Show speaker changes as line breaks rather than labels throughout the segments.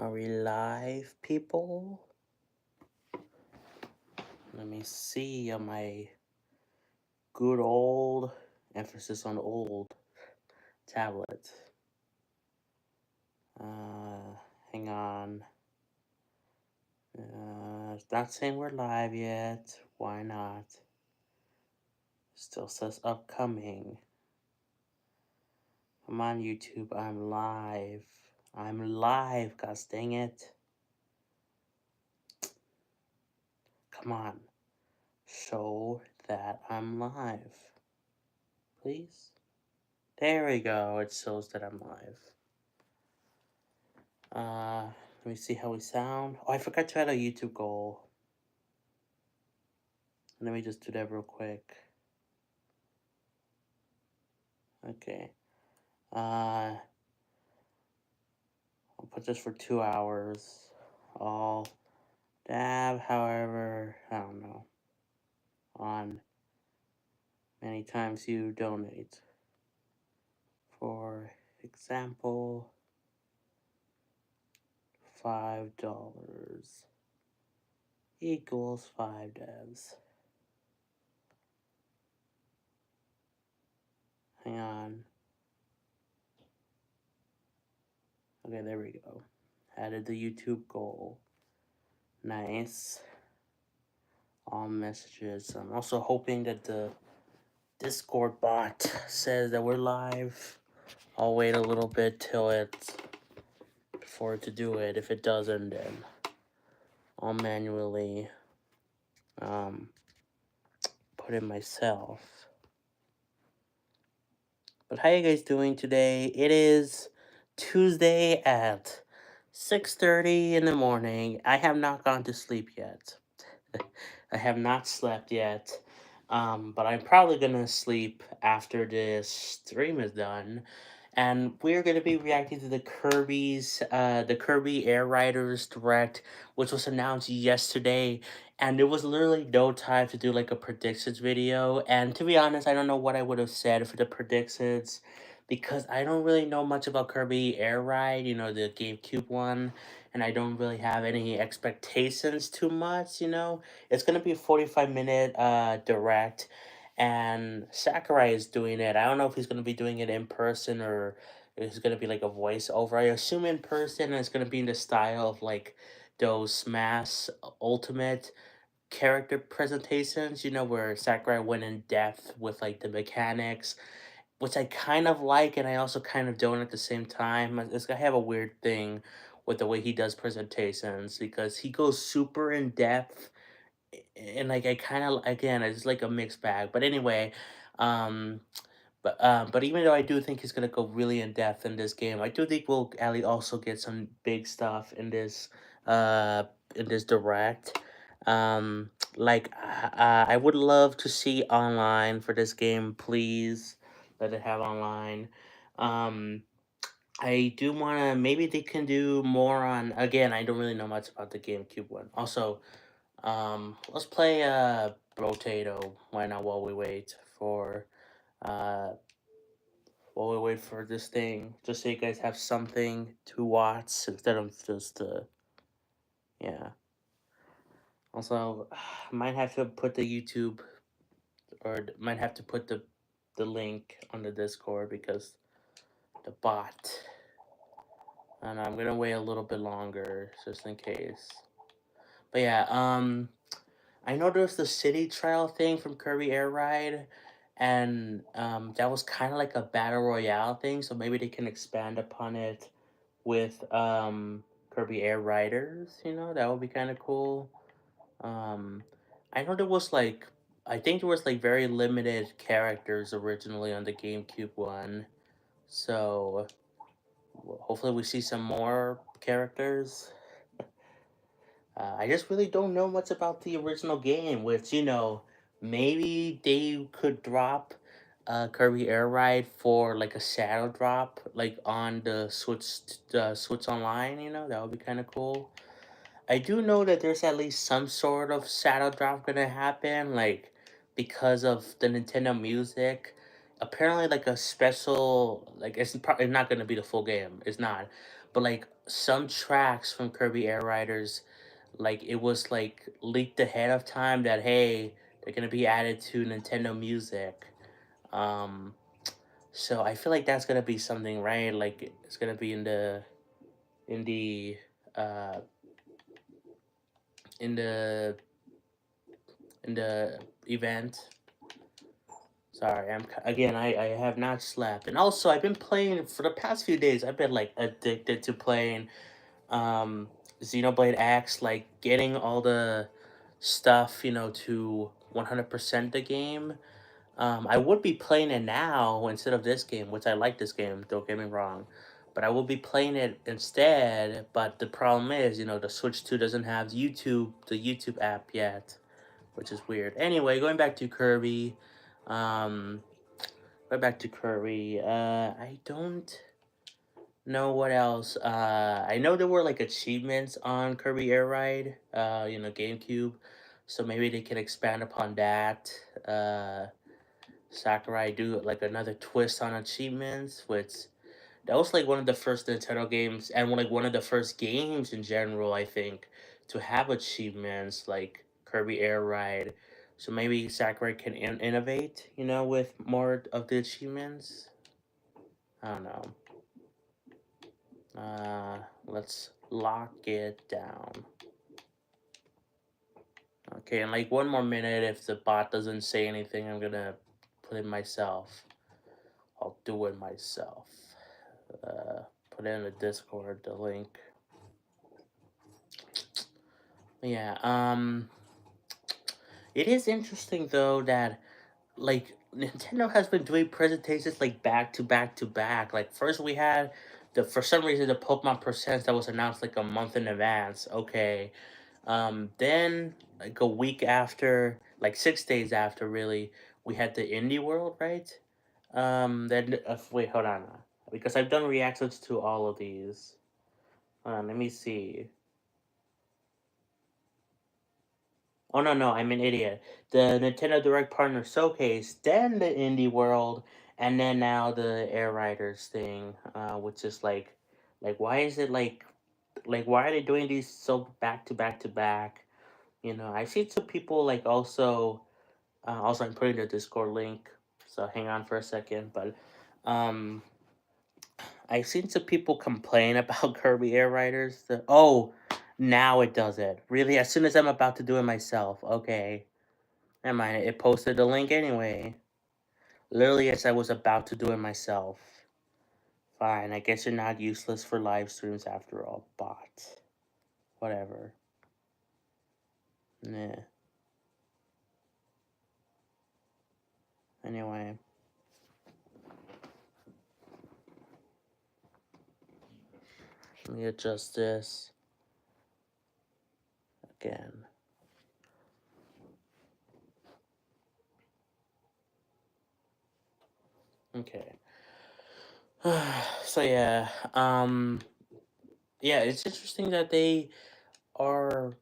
Are we live, people? Let me see on my good old, emphasis on old, tablet. Hang on. It's not saying we're live yet. Why not? Still says upcoming. Come on, YouTube. I'm live. I'm live. Gosh dang it. Come on. Show that I'm live. Please? There we go. It shows that I'm live. Let me see how we sound. Oh, I forgot to add a YouTube goal. Let me just do that real quick. Okay. I'll put this for 2 hours. I'll dab, however, I don't know, on many times you donate. For example, $5 equals 5 dabs. Hang on. Okay, there we go. Added the YouTube goal. Nice. All messages. I'm also hoping that the Discord bot says that we're live. I'll wait a little bit till it's for it to do it. If it doesn't, then I'll manually put it myself. But how you guys doing today? It is Tuesday at 6:30 in the morning. I have not gone to sleep yet. I have not slept yet. But I'm probably gonna sleep after this stream is done. And we're gonna be reacting to the Kirby Air Riders Direct, which was announced yesterday. And there was literally no time to do like a predictions video. And to be honest, I don't know what I would have said for the predictions, because I don't really know much about Kirby Air Ride, you know, the GameCube one, and I don't really have any expectations too much, you know. It's gonna be a 45-minute direct, and Sakurai is doing it. I don't know if he's gonna be doing it in person or if it's gonna be like a voiceover. I assume in person, and it's gonna be in the style of like those Smash Ultimate character presentations, you know, where Sakurai went in depth with like the mechanics, which I kind of like, and I also kind of don't at the same time. I have a weird thing with the way he does presentations, because he goes super in depth, and like I kind of, again, it's like a mixed bag. But anyway, um, but even though I do think he's gonna go really in depth in this game, I do think we'll Ali also get some big stuff uh in this direct. I would love to see online for this game. Please let it have online. Um, I do wanna, maybe they can do more on, again, I don't really know much about the GameCube one. Also, let's play Rotato. Why not, uh while we wait for this thing, just so you guys have something to watch instead of just yeah. Also, might have to put the YouTube, or might have to put the link on the Discord, because the bot. And I'm gonna wait a little bit longer just in case. But yeah, I know there's the city trial thing from Kirby Air Ride, and that was kind of like a battle royale thing, so maybe they can expand upon it with Kirby Air Riders. You know, that would be kind of cool. Um, I know there was like, I think there was like very limited characters originally on the GameCube one, so hopefully we see some more characters. I just really don't know much about the original game, which, you know, maybe they could drop Kirby Air Ride for like a shadow drop, like on the Switch Online. You know, that would be kind of cool. I do know that there's at least some sort of shadow drop gonna happen, like because of the Nintendo Music. Apparently, like a special, like it's not gonna be the full game. It's not, but like some tracks from Kirby Air Riders, like it was like leaked ahead of time that hey, they're gonna be added to Nintendo Music. Um, so I feel like that's gonna be something, right? Like it's gonna be in the uh in the in the event. Sorry, again. I have not slept, and also I've been playing for the past few days. I've been like addicted to playing um Xenoblade X, like getting all the stuff, to 100% the game. I would be playing it now instead of this game, which I like this game, don't get me wrong. But I will be playing it instead, but the problem is, the Switch 2 doesn't have the YouTube app yet, which is weird. Anyway, going back to Kirby, um, I don't know what else. I know there were like achievements on Kirby Air Ride, GameCube, so maybe they can expand upon that. Sakurai do like another twist on achievements, which that was like one of the first Nintendo games and like one of the first games in general, I think, to have achievements like Kirby Air Ride. So maybe Sakurai can innovate, with more of the achievements. I don't know. Let's lock it down. Okay, and like one more minute. If the bot doesn't say anything, I'm gonna put it myself. I'll do it myself. Put it in the Discord, the link. Yeah. It is interesting though that like Nintendo has been doing presentations like back to back to back. Like first we had for some reason the Pokemon Presents that was announced like a month in advance. Okay. Then like a week after, like 6 days after, really, we had the Indie World, right? Then wait, hold on, because I've done reactions to all of these. Hold on, let me see. Oh no, no, I'm an idiot. The Nintendo Direct Partner Showcase, then the Indie World, and then now the Air Riders thing, which is like why is it like why are they doing these so back to back to back? I've seen some people like also I'm putting the Discord link, so hang on for a second. But um, I've seen some people complain about Kirby Air Riders. Oh, now it does it. Really, as soon as I'm about to do it myself. Okay. Never mind, it posted the link anyway. Literally as I was about to do it myself. Fine, I guess you're not useless for live streams after all, bot. Whatever. Nah. Anyway. Let me adjust this. Again. Okay. So yeah, yeah, it's interesting that they are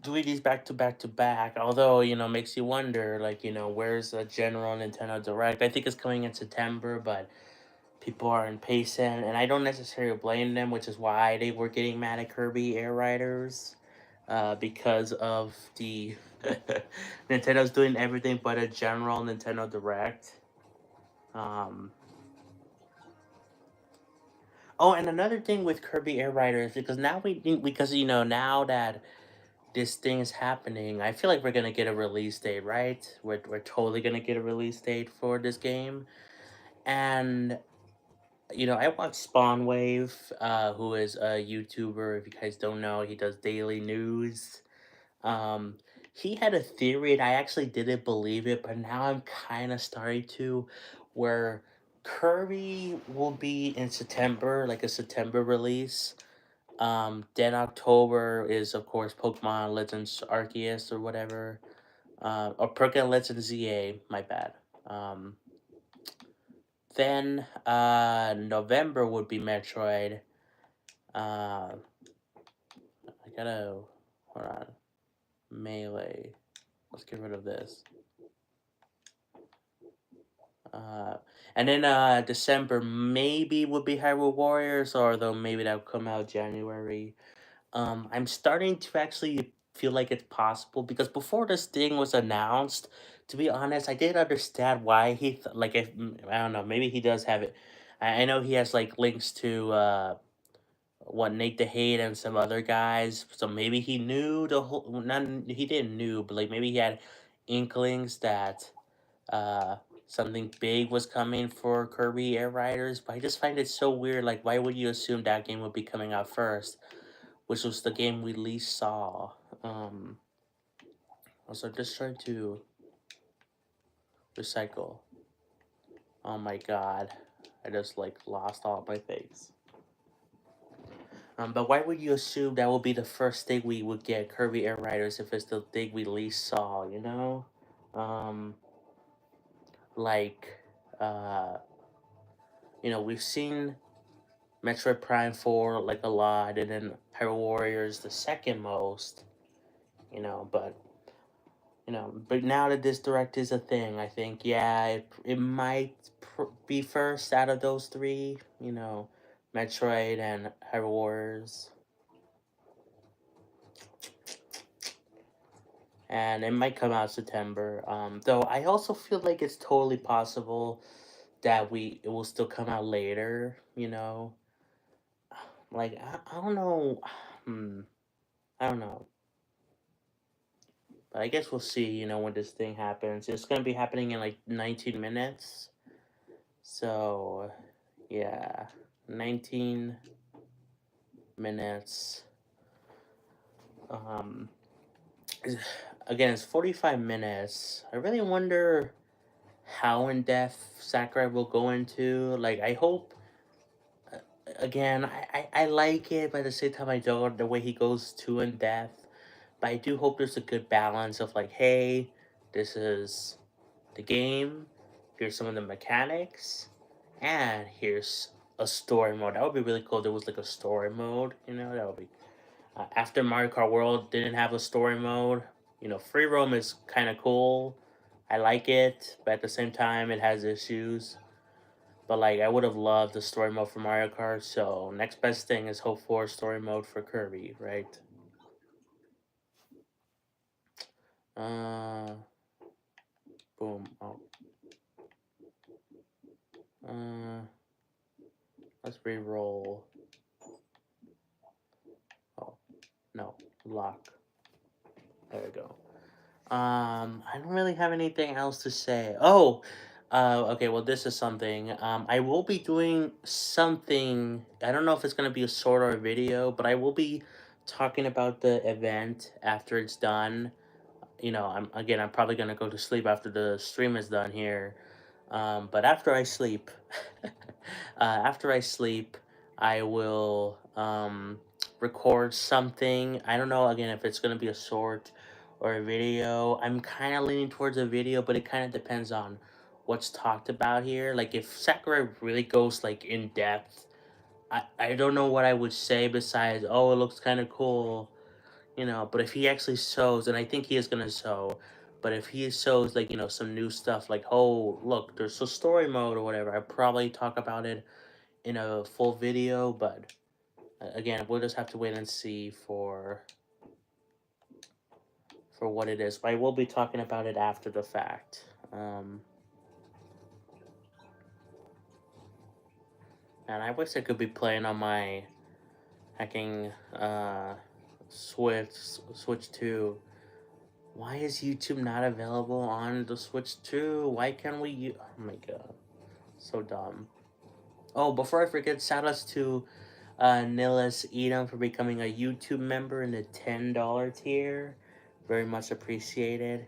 doing these back to back to back. Although makes you wonder, like where's a general Nintendo Direct? I think it's coming in September, but people are impatient, and I don't necessarily blame them, which is why they were getting mad at Kirby Air Riders, because of the Nintendo's doing everything but a general Nintendo Direct. Um, Oh, and another thing with Kirby Air Riders, because now that this thing is happening, I feel like we're gonna get a release date, right? We're totally gonna get a release date for this game, and I watch Spawnwave, who is a YouTuber. If you guys don't know, he does daily news. Um, he had a theory, and I actually didn't believe it, but now I'm kind of starting to, where Kirby will be in September, like a September release. Then October is of course Pokemon Legends Arceus or whatever. Or Pokemon Legends ZA, my bad. Um, then November would be Metroid. Uh, I gotta hold on. Melee. Let's get rid of this. And then December maybe would be Hyrule Warriors, or though maybe that'll come out January. I'm starting to actually feel like it's possible because before this thing was announced, to be honest, I didn't understand why like if I don't know, maybe he does have it. I know he has like links to what Nate the Hate and some other guys, so maybe he knew the whole. Not he didn't knew, but like maybe he had inklings that uh something big was coming for Kirby Air Riders. But I just find it so weird. Like, why would you assume that game would be coming out first? Which was the game we least saw. Um, also, just trying to recycle. Oh my god, I just like lost all my things. But why would you assume that will be the first thing we would get Kirby Air Riders if it's the thing we least saw? You know, um, like, uh, we've seen Metroid Prime 4 like a lot, and then Hyrule Warriors the second most. But but now that this direct is a thing, I think, yeah, it might be first out of those three, Metroid and Hyrule Warriors. And it might come out September. Though I also feel like it's totally possible that it will still come out later, Like, I don't know. Hmm, I don't know. But I guess we'll see, when this thing happens. It's going to be happening in like 19 minutes. So, yeah, 19 minutes. Um, Again, it's 45 minutes. I really wonder how in depth Sakurai will go into. Like, I hope. Again, I like it, but at the same time, I don't. The way he goes too in depth. But I do hope there's a good balance of like, hey, this is the game. Here's some of the mechanics, and here's a story mode. That would be really cool. There was like a story mode. That would be after Mario Kart World didn't have a story mode. Free roam is kind of cool. I like it, but at the same time, it has issues. But like, I would have loved the story mode for Mario Kart. So next best thing is hope for story mode for Kirby, right? Uh, boom. Oh, uh, let's re-roll. Oh no, lock. There we go. I don't really have anything else to say. Oh, okay. Well, this is something. I will be doing something. I don't know if it's gonna be a short or a video, but I will be talking about the event after it's done. I'm probably gonna go to sleep after the stream is done here. But after I sleep, I will record something. I don't know again if it's gonna be a short or a video. I'm kind of leaning towards a video, but it kind of depends on what's talked about here. Like if Sakurai really goes like in depth, I don't know what I would say besides, oh, it looks kind of cool. But if he actually shows, and I think he is gonna show, but if he shows like some new stuff, like, oh, look, there's a story mode or whatever, I probably talk about it in a full video. But again, we'll just have to wait and see for what it is. But I will be talking about it after the fact. And I wish I could be playing on my hacking Switch 2. Why is YouTube not available on the Switch 2? Why can't we oh my god. So dumb. Oh, before I forget, shoutouts to Nilis Edom for becoming a YouTube member in the $10 tier. Very much appreciated.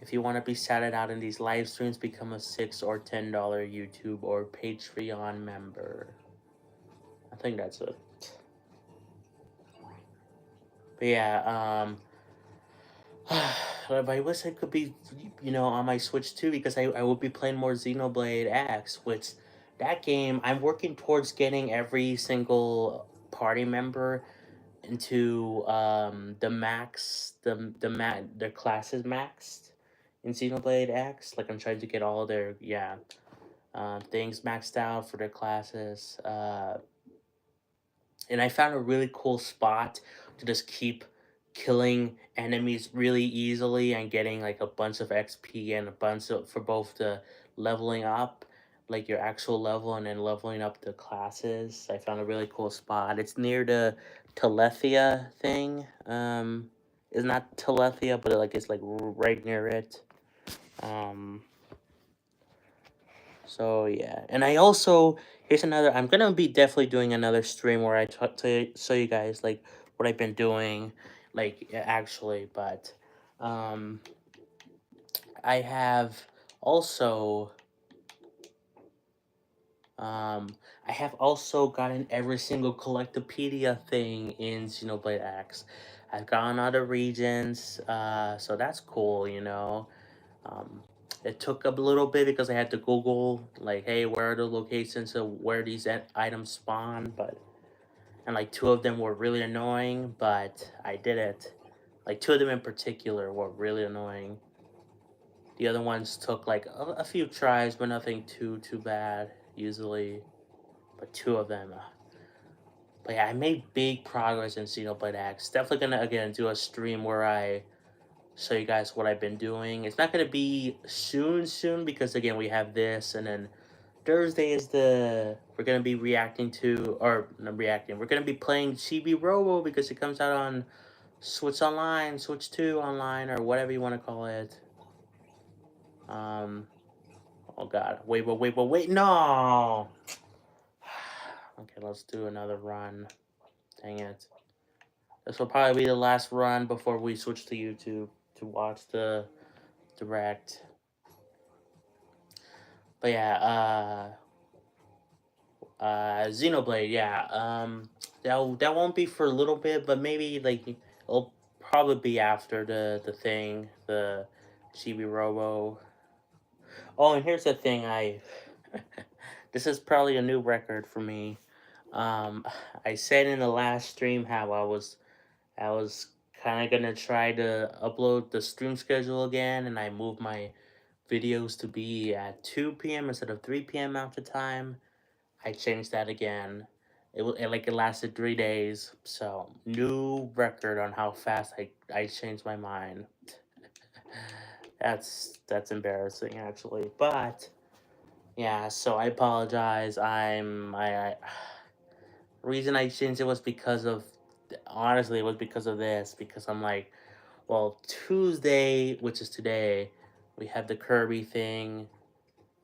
If you want to be shouted out in these live streams, become a $6 or $10 YouTube or Patreon member. I think that's it. But yeah, I wish I could be, on my Switch too, because I would be playing more Xenoblade X, which that game, I'm working towards getting every single party member into the max, their classes maxed in Xenoblade X. Like, I'm trying to get all their, yeah. things maxed out for their classes. And I found a really cool spot to just keep killing enemies really easily and getting like a bunch of XP and a bunch of for both the leveling up, like your actual level, and then leveling up the classes. I found a really cool spot. It's near the Telethia thing. It's not Telethia, but like it's like right near it. Um, so yeah, and I also here's another. I'm gonna be definitely doing another stream where I talk to show you guys like what I've been doing, like actually. But um, I have also um, I have also gotten every single collectopedia thing in Xenoblade X. I've gotten other regions, so that's cool. Um, it took a little bit because I had to Google like, hey, where are the locations of where these items spawn? But and like two of them were really annoying, but I did it. Like two of them in particular were really annoying. The other ones took like a few tries, but nothing too bad usually. But two of them. But yeah, I made big progress in Xenoblade X. Definitely gonna again do a stream where I show you guys what I've been doing. It's not gonna be soon because again we have this, and then Thursday is we're gonna be reacting to, or not reacting. We're gonna be playing Chibi Robo because it comes out on Switch Online, Switch 2 Online, or whatever you want to call it. Oh god, wait, no. Okay, let's do another run. Dang it. This will probably be the last run before we switch to YouTube to watch the direct. But yeah, Xenoblade, yeah. That won't be for a little bit, but maybe like it'll probably be after the thing, the Chibi Robo. Oh, and here's the thing, this is probably a new record for me. Um, I said in the last stream how I was kind of gonna try to upload the stream schedule again, and I moved my videos to be at 2 p.m. instead of 3 p.m. Mountain Time. I changed that again. It lasted 3 days. So new record on how fast I changed my mind. That's embarrassing actually. But yeah, so I apologize. I reason I changed it was because of, honestly, it was because of this, because I'm like, well, Tuesday, which is today, we have the Kirby thing.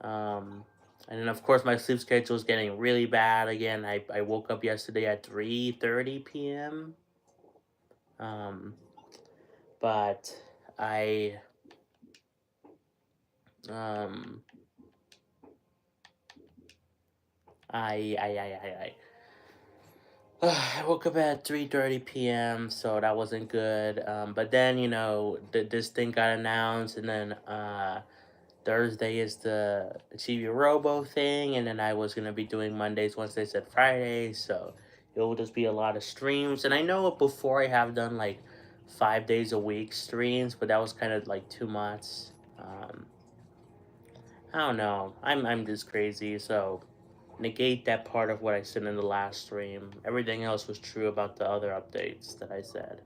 And then of course my sleep schedule is getting really bad again. I woke up yesterday at 3:30 p.m. Um, but I um I woke up at 3:30 p.m. so that wasn't good. But then this thing got announced, and then Thursday is the Chibi Robo thing, and then I was gonna be doing Mondays, Wednesdays, and Fridays, so it will just be a lot of streams. And I know before I have done like 5 days a week streams, but that was kind of like too much. Um, I don't know. I'm just crazy, so negate that part of what I said in the last stream. Everything else was true about the other updates that I said.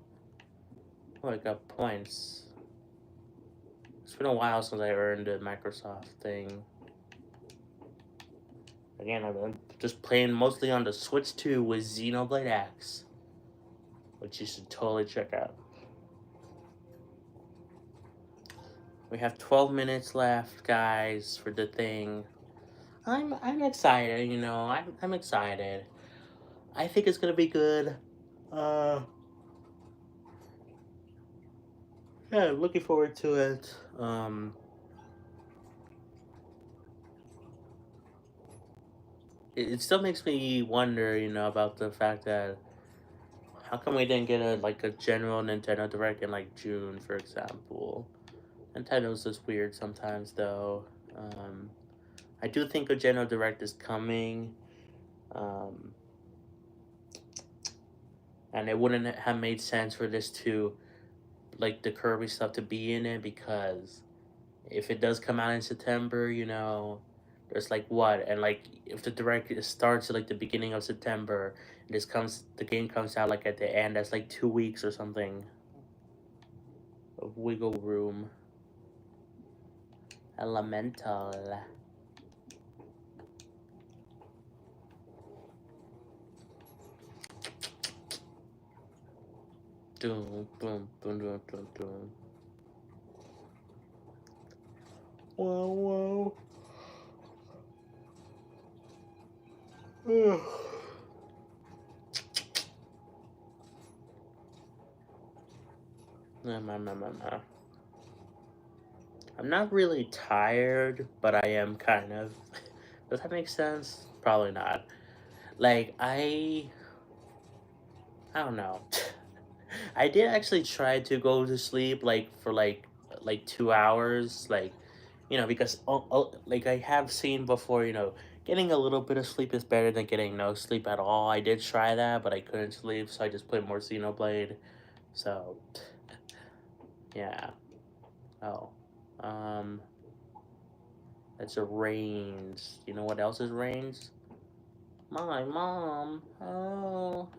Oh, I got points. It's been a while since I earned a Microsoft thing. Again, I'm just playing mostly on the Switch 2 with Xenoblade X, which you should totally check out. We have 12 minutes left, guys, for the thing. I'm excited, I'm excited. I think it's gonna be good. Uh, yeah, looking forward to it. It still makes me wonder, about the fact that how come we didn't get a general Nintendo Direct in like June, for example. Nintendo's just weird sometimes, though. Um, I do think a general direct is coming, um, and it wouldn't have made sense for this to, like, the Kirby stuff to be in it, because if it does come out in September, There's like what, and like if the direct starts at like the beginning of September, the game comes out like at the end. That's like 2 weeks or something of wiggle room. Elemental. Doom, boom, boom, boom, boom, boom. Whoa, whoa. Nah, nah, nah, nah, nah. I'm not really tired, but I am kind of. Does that make sense? Probably not. Like I don't know. I did actually try to go to sleep like for like 2 hours, like because like I have seen before, getting a little bit of sleep is better than getting no sleep at all. I did try that, but I couldn't sleep, so I just played more Xenoblade. So yeah. Oh, um, it's a range. You know what else is range? My mom. Oh,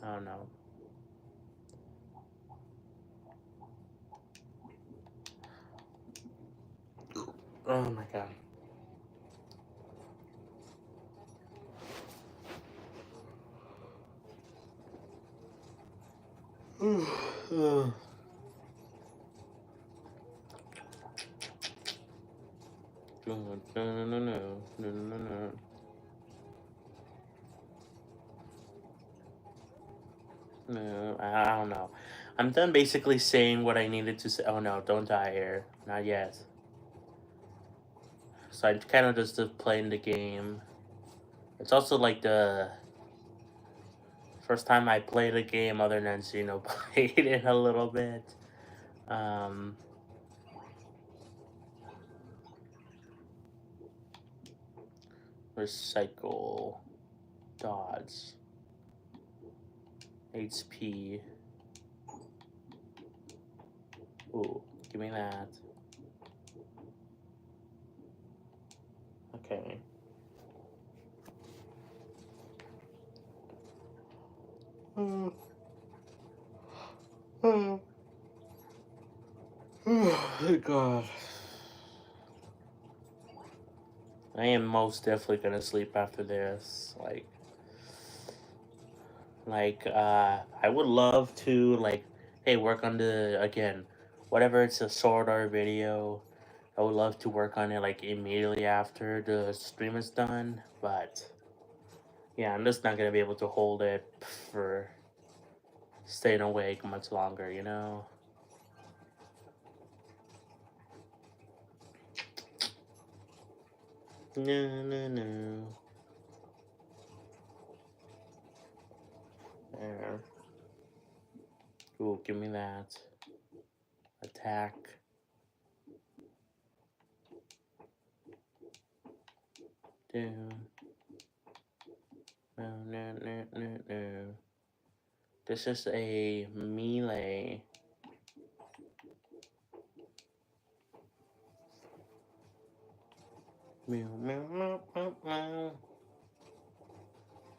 I don't know. Oh my god. No, no, no, no, no, no, no. No, I don't know. I'm done basically saying what I needed to say. Oh no, don't die here. Not yet. So I kind of just playing the game. It's also like the first time I played a game other than Xenoblade in a little bit. Um, recycle, dodge, HP. Ooh, give me that. Okay. Oh God. I am most definitely gonna sleep after this. I would love to hey, work on the again, whatever it's a Sword Art video. I would love to work on it like immediately after the stream is done, but yeah, I'm just not gonna be able to hold it for staying awake much longer. No, no, no. There. Ooh, give me that. Attack. Down. No, no, no, no, no. This is a melee. Meow, meow, meow, meow, meow.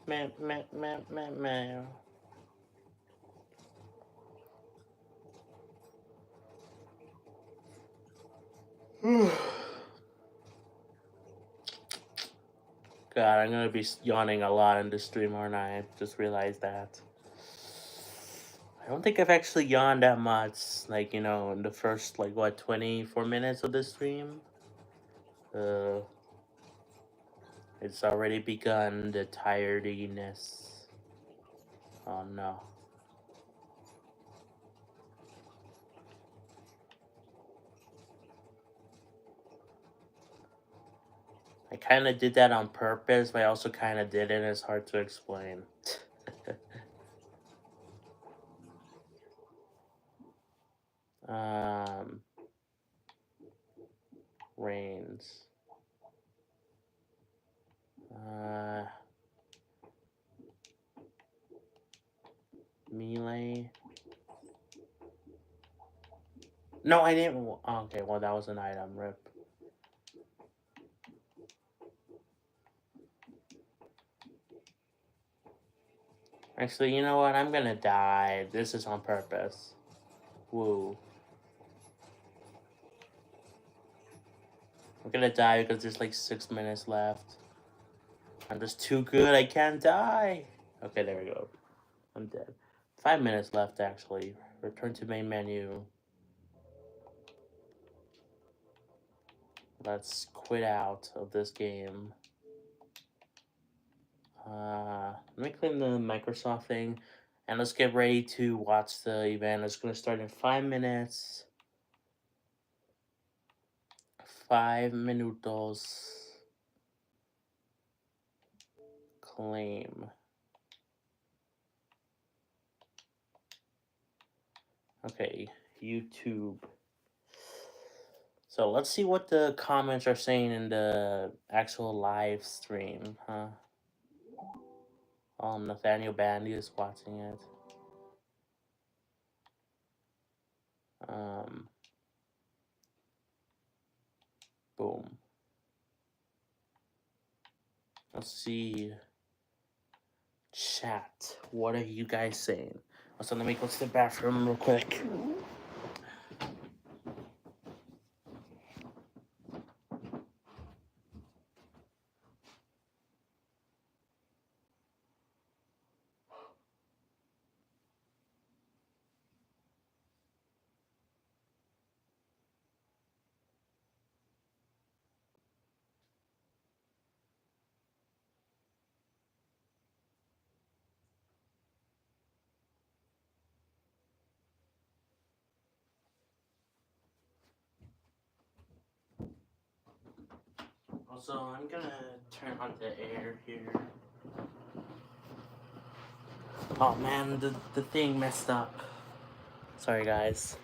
Meow, meow, meow, meow, meow. God, I'm gonna be yawning a lot in this stream, aren't I? I just realized that. I don't think I've actually yawned that much, in the first, 24 minutes of this stream. Uh, it's already begun, the tirediness. Oh no. I kind of did that on purpose, but I also kind of didn't. It's hard to explain. um, Reigns. Uh, Melee. No, I didn't. Okay, well, that was an item. Rip. Actually, you know what? I'm gonna die. This is on purpose. Woo. I'm gonna die because there's like 6 minutes left. I'm just too good. I can't die. Okay, there we go. I'm dead. 5 minutes left, actually. Return to main menu. Let's quit out of this game. Let me clean the Microsoft thing. And let's get ready to watch the event. It's going to start in 5 minutes. 5 minutos. Claim. Okay, YouTube. So let's see what the comments are saying in the actual live stream, huh? Nathaniel Bandy is watching it. Boom. Let's see. Chat. What are you guys saying? So let me go to the bathroom real quick. Also, I'm gonna turn on the air here. Oh man, the thing messed up. Sorry guys.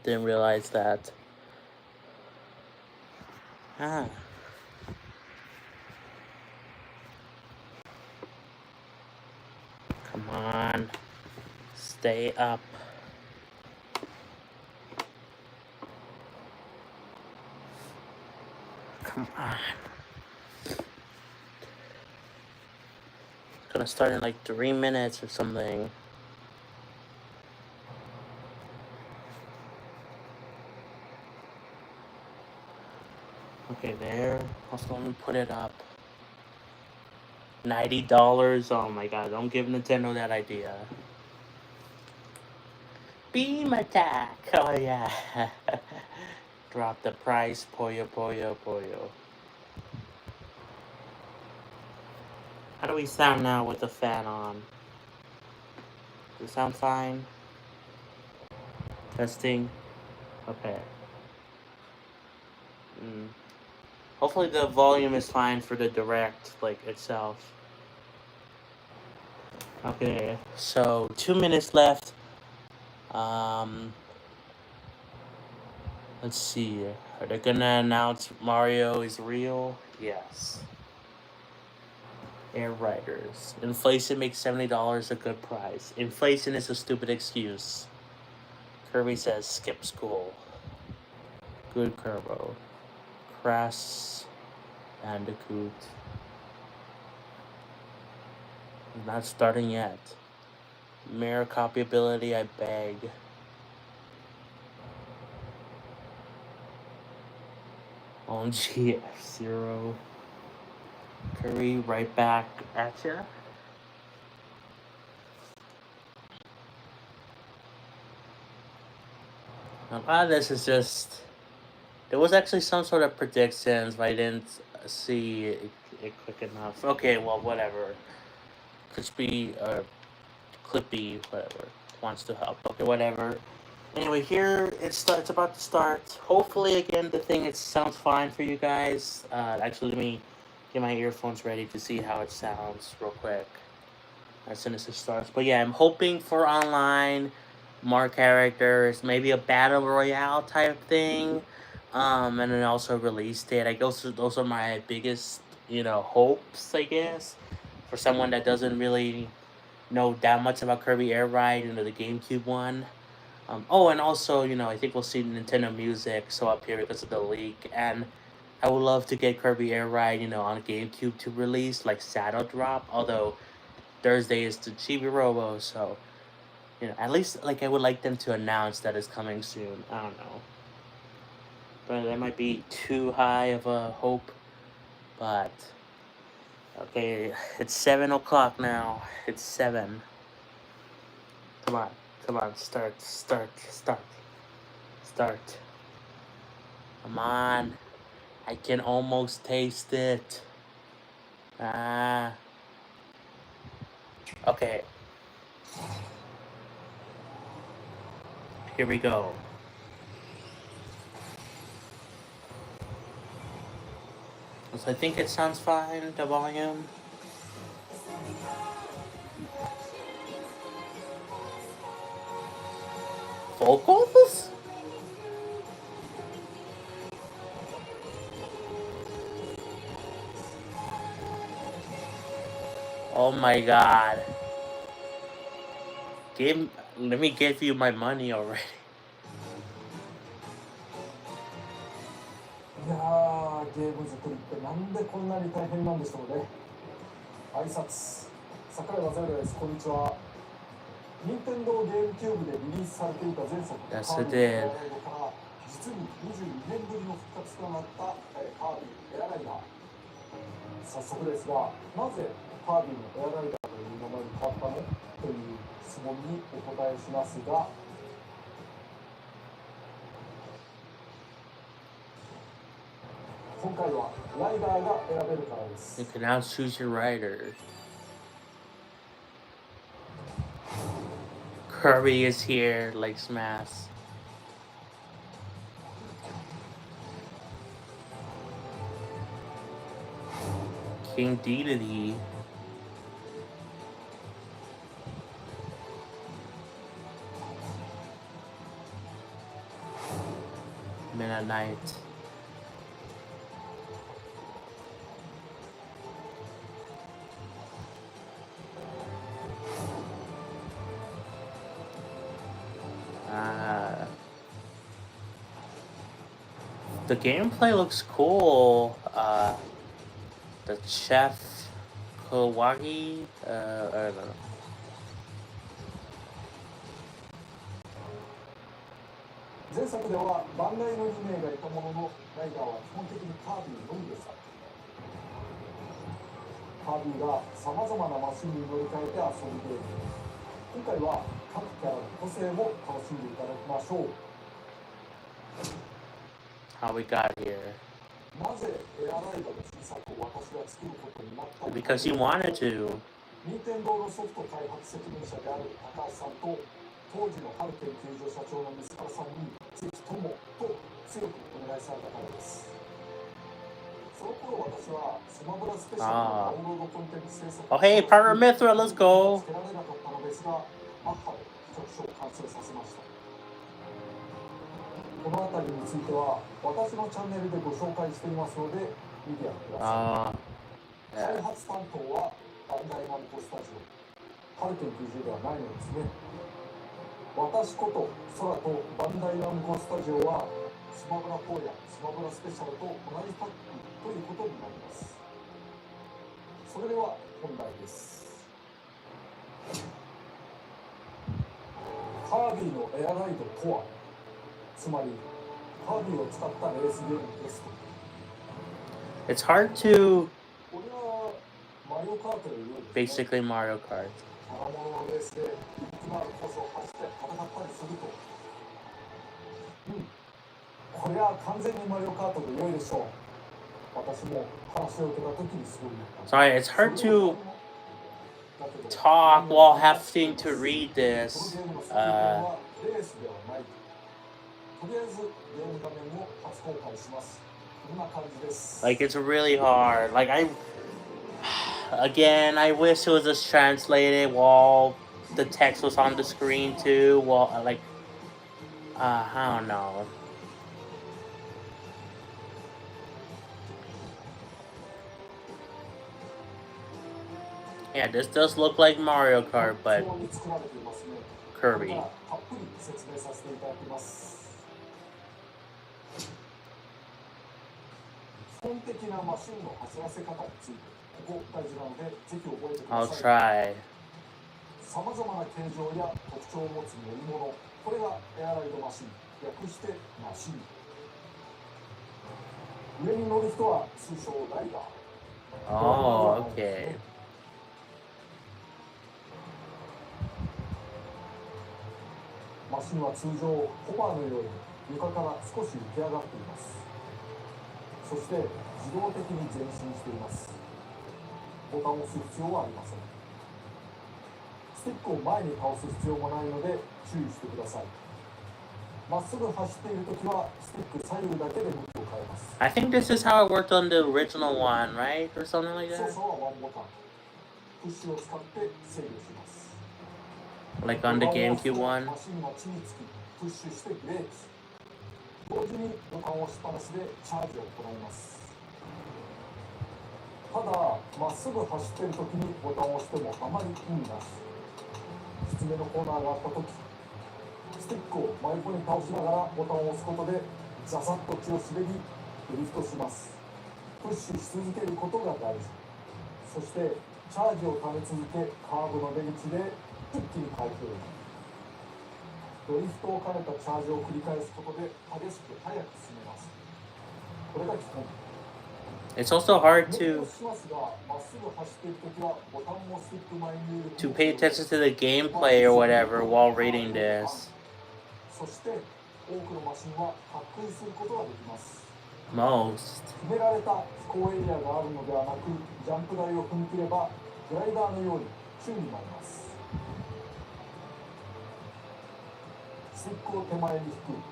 Didn't realize that. Ah. Come on. Stay up. Come on. It's gonna start in like 3 minutes or something. Okay, there. Also, let me put it up. $90. Oh my god, don't give Nintendo that idea. Beam attack! Oh yeah. Drop the price. Poyo, poyo, poyo. How do we sound now with the fan on? Does it sound fine? Testing. Okay. Hopefully the volume is fine for the direct, like, itself. Okay, so 2 minutes left. Let's see. Are they gonna announce Mario is real? Yes. Air Riders. Inflation makes $70 a good price. Inflation is a stupid excuse. Kirby says skip school. Good Kerbo. Crash Bandicoot. Not starting yet. Mirror copyability, I beg. On GF0. Curry right back at ya. A lot of this is just... There was actually some sort of predictions, but I didn't see it quick enough. Okay, well, whatever. Crispy, Clippy, whatever, wants to help. Okay, whatever. Anyway, here it's about to start. Hopefully, again, the thing sounds fine for you guys. Actually, let me get my earphones ready to see how it sounds real quick as soon as it starts. But yeah, I'm hoping for online, more characters, maybe a battle royale type thing, and then also release date. I guess those are my biggest, hopes, I guess, for someone that doesn't really know that much about Kirby Air Ride, the GameCube one. And also, I think we'll see Nintendo Music show up here because of the leak, and I would love to get Kirby Air Ride, on GameCube to release, like Shadow Drop, although Thursday is the Chibi Robo, so at least like I would like them to announce that it's coming soon. I don't know, but that might be too high of a hope. But okay, it's 7 o'clock now. It's 7. Come on, come on, start. Come on, I can almost taste it. Ah, okay. Here we go. So I think it sounds fine, the volume. Vocals? Oh my god. Let me give you my money already.
いやー、ゲーム作りってなんでこんなに大変なんでしょうね。挨拶、桜井正則です。こんにちは。任天堂ゲームキューブでリリースされていた前作カービィエアライドから実に22年ぶりの復活となったカービィエアライダー。早速ですが、なぜカービィのエアライダーという名前に変わったのという質問にお答えしますが、今回はライダーが選べるからです。
You can now choose your rider. Kirby is here, like Smash. King Dedede. Midnight Night. The gameplay looks cool. The chef Kawagi, I don't know.
前作ではバンダイの2名がいたものの、ライダーは基本的にカービィのみでした。カービィがさまざまなマシンに乗り換えて遊ぶゲーム。今回は各キャラの個性も楽しんでいただきましょう。
How we got here?
なぜエアライダーの新作を私が作ることになったのか。
Because you wanted to.
任天堂のソフト開発責任者である高橋さんと当時の春研究所社長の水原さんにぜひともと強くお願いされたからです。その頃私はスマブラスペシャルのダウンロードコンテンツ制作
Oh hey, Partner Mithra, let's go.
つけられなかったのですが、マッハで企画書を完成させました。この辺りについては私のチャンネルでご紹介していますので見てやってください。開発担当はバンダイナムコスタジオ、春研究所ではないのですね。私こと空とバンダイナムコスタジオはスマブラ4やスマブラスペシャルと同じタッグということになります。それでは本題です。カービィのエアライドとは、つまりカービィを使ったレースゲームですと。
It's hard to.
これはマリオカートより
Basically Mario Kart.
荒物のレースでビッグなるコースを走って戦ったりすると、これは完全にマリオカートで良いでしょう。私も話を受けた時にそう言った。
Sorry, it's hard to talk while having to read this.
レースではない。とりあえずゲーム画面を初公開します。こんな感じです。
Like it's really hard. Like again, I wish it was just translated while the text was on the screen too. Well, like, I don't know. Yeah, this does look like Mario Kart, but Kirby.
たっぷり説明させていただきます。基本的なマシンの走らせ方について、ここ大事なのでぜひ覚えてくだ
I'll
さい。
try.
さまざまな形状や特徴を持つ乗り物、これがエアライドマシン、略してマシン。上に乗る人は通称ライダー。
Oh, okay.
マシンは通常ホバーのように床から少し浮き上がっています。そして自動的に前進しています。ボタンを押す必要はありません。スティックを前に倒す必要もないので注意してください。まっすぐ走っているときはスティック左右だけで向きを変えます。
I think this is how it worked on the original one, right? Or something like
操
that?
作はワンボタン。プッシュを使って制御します。
Like on the
ボタンを押すと
GameCube one?
マシンが地につきプッシュしてブレーキ。同時にボタンを押しっぱなしでチャージを行います。ただ、まっすぐ走っているときにボタンを押してもあまり意味なし。きつめのコーナーがあったとき、スティックを真横に倒しながらボタンを押すことでザザッと血を滑りドリフトします。プッシュし続けることが大事。そしてチャージをため続け、カーブの出口で一気に回復。ドリフトを兼ねたチャージを繰り返すことで激しく速く進めます。これが基本。
It's also hard
練習
to
しますが、まっすぐ走っているときはボタンをスティック前に入れる
to pay attention to the gameplay or whatever while reading this.
そして多くのマシンは滑空することができます。
Most.
決められた飛行エリアがあるのではなく、ジャンプ台を踏み切ればグライダーのように宙に舞います。スティックを手前に引く、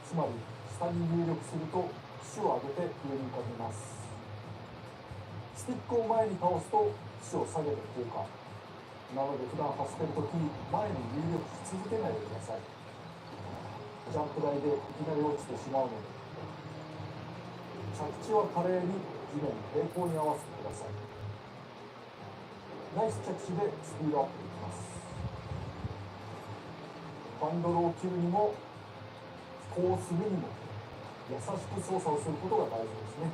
つまり下に入力すると機を上げて上に浮かびます。スティックを前に倒すと機を下げて降下。なので普段走っているときに前に入力し続けないでください。ジャンプ台でいきなり落ちてしまうので、着地は華麗に地面に平行に合わせてください。ナイス着地でスピードアップできます。ハンドルを切るにも飛行をするにも優しく操作をすることが大事ですね。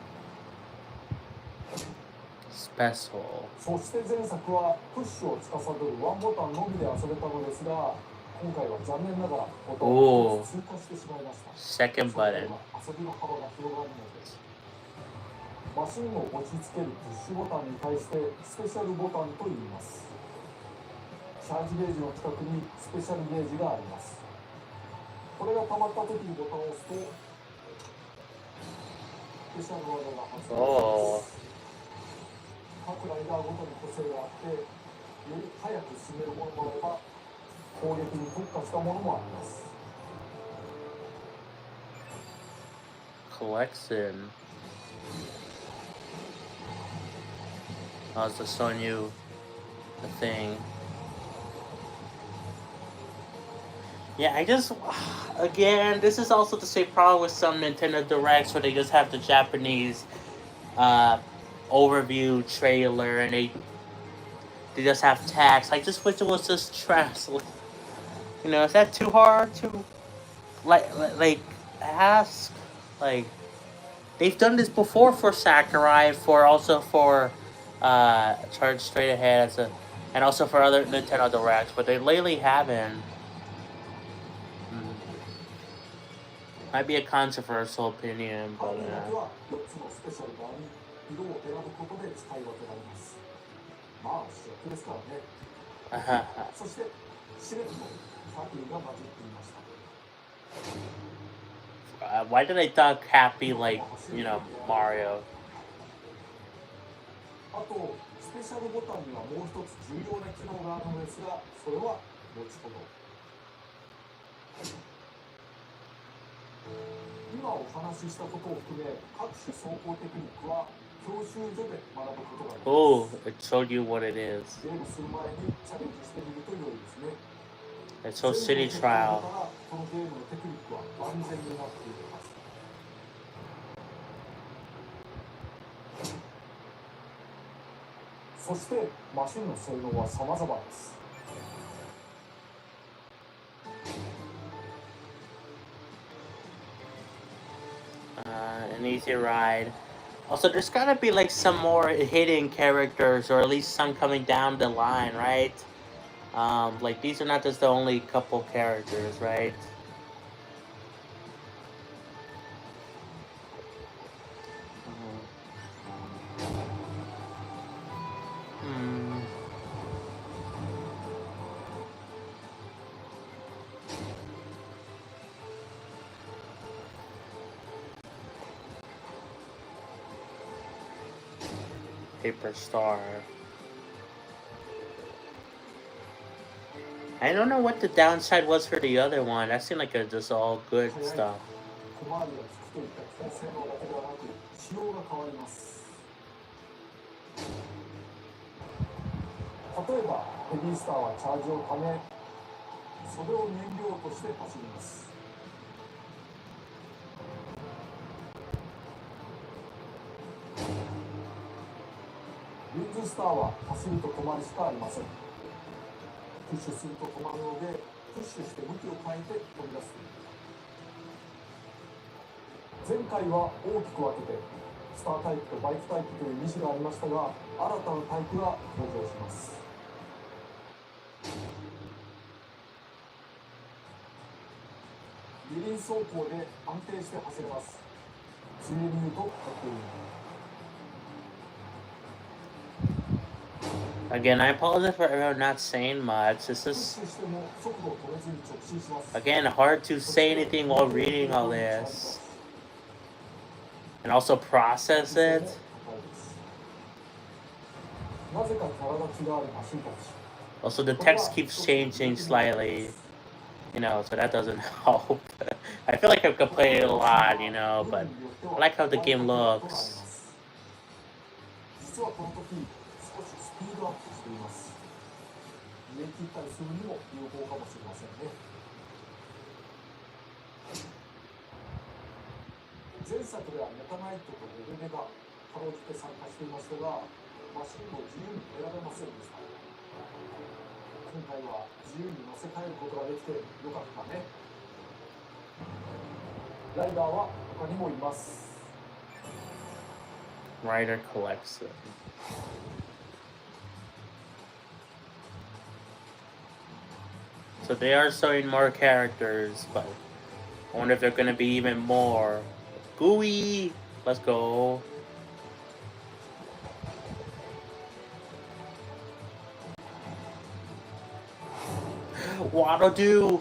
Special.
そして前作はプッシュを司るワンボタンのみで遊べたのですが、今回は残念ながらボタンを追加してしまいました。
Second button.
遊びの幅が広がるのです。マシンを落ち着けるプッシュボタンに対してスペシャルボタンと言います。チャージゲージの近くにスペシャルゲージがあります。これが溜まった時にボタンを押すとスペシャルワードが発動します。各ライダーごとに個性があって、より速く進めるものもあれば攻撃に特化したものもあります。
Collection. I was just showing you the thing. Yeah, I just again, this is also the same problem with some Nintendo Directs where they just have the Japanese overview trailer and they just have text. I just wish it was just translated. You know, is that too hard to like ask? Like they've done this before for Sakurai, for Charge Straight Ahead and also for other Nintendo Directs, but they lately haven't. Might be a controversial opinion, but
色を選ぶことで使い分けられます。まあ主役ですからね。そしてシレット、ハッピーが混じっていました。
why did I talk happy like, you know, Mario?
あとスペシャルボタンにはもう一つ重要な機能があるのですが、それは後ほど。今お話ししたことを含め各種走行テクニックは教習所で学ぶことができます。
Oh, it showed you what it is.
ゲームする前にチャレンジしてみると良いですね。
It shows City Trial.
このゲームのテクニックは万全になっています。 そしてマシンの性能は様々です。
An easy ride. Also, there's gotta be like some more hidden characters, or at least some coming down the line, right? Like these are not just the only couple characters, right? Hmm. Paper Star. I don't know what the downside was for the other one. That seemed like it just all good stuff.
小回りが利くといった機体性能だけではなく仕様が変わります。例えばヘビースターはチャージをためそれを燃料として走ります。リンズスターは走ると止まるしかありません。プッシュすると止まるのでプッシュして向きを変えて飛び出す。前回は大きく分けてスタータイプとバイクタイプという2種がありましたが新たなタイプが登場します。二輪走行で安定して走れます。ついでに言うとかっこいい。
Again, I apologize for everyone not saying much. It's just, again, hard to say anything while reading all this. And also process it. Also, the text keeps changing slightly. You know, so that doesn't help. I feel like I'm complaining a lot, you know, but I like how the game looks.
スピードアップしています。逃げ切ったりするにも有効かもしれませんね。前作ではメタナイトとレベネがかろうじて参加していましたが、マシンを自由に選べませんでした。今回は自由に乗せ替えることができてよかったね。ライダーは他にもいます。
Rider collects them. So they are showing more characters, but I wonder if they're gonna be even more. Gooey! Let's go. Waddle do!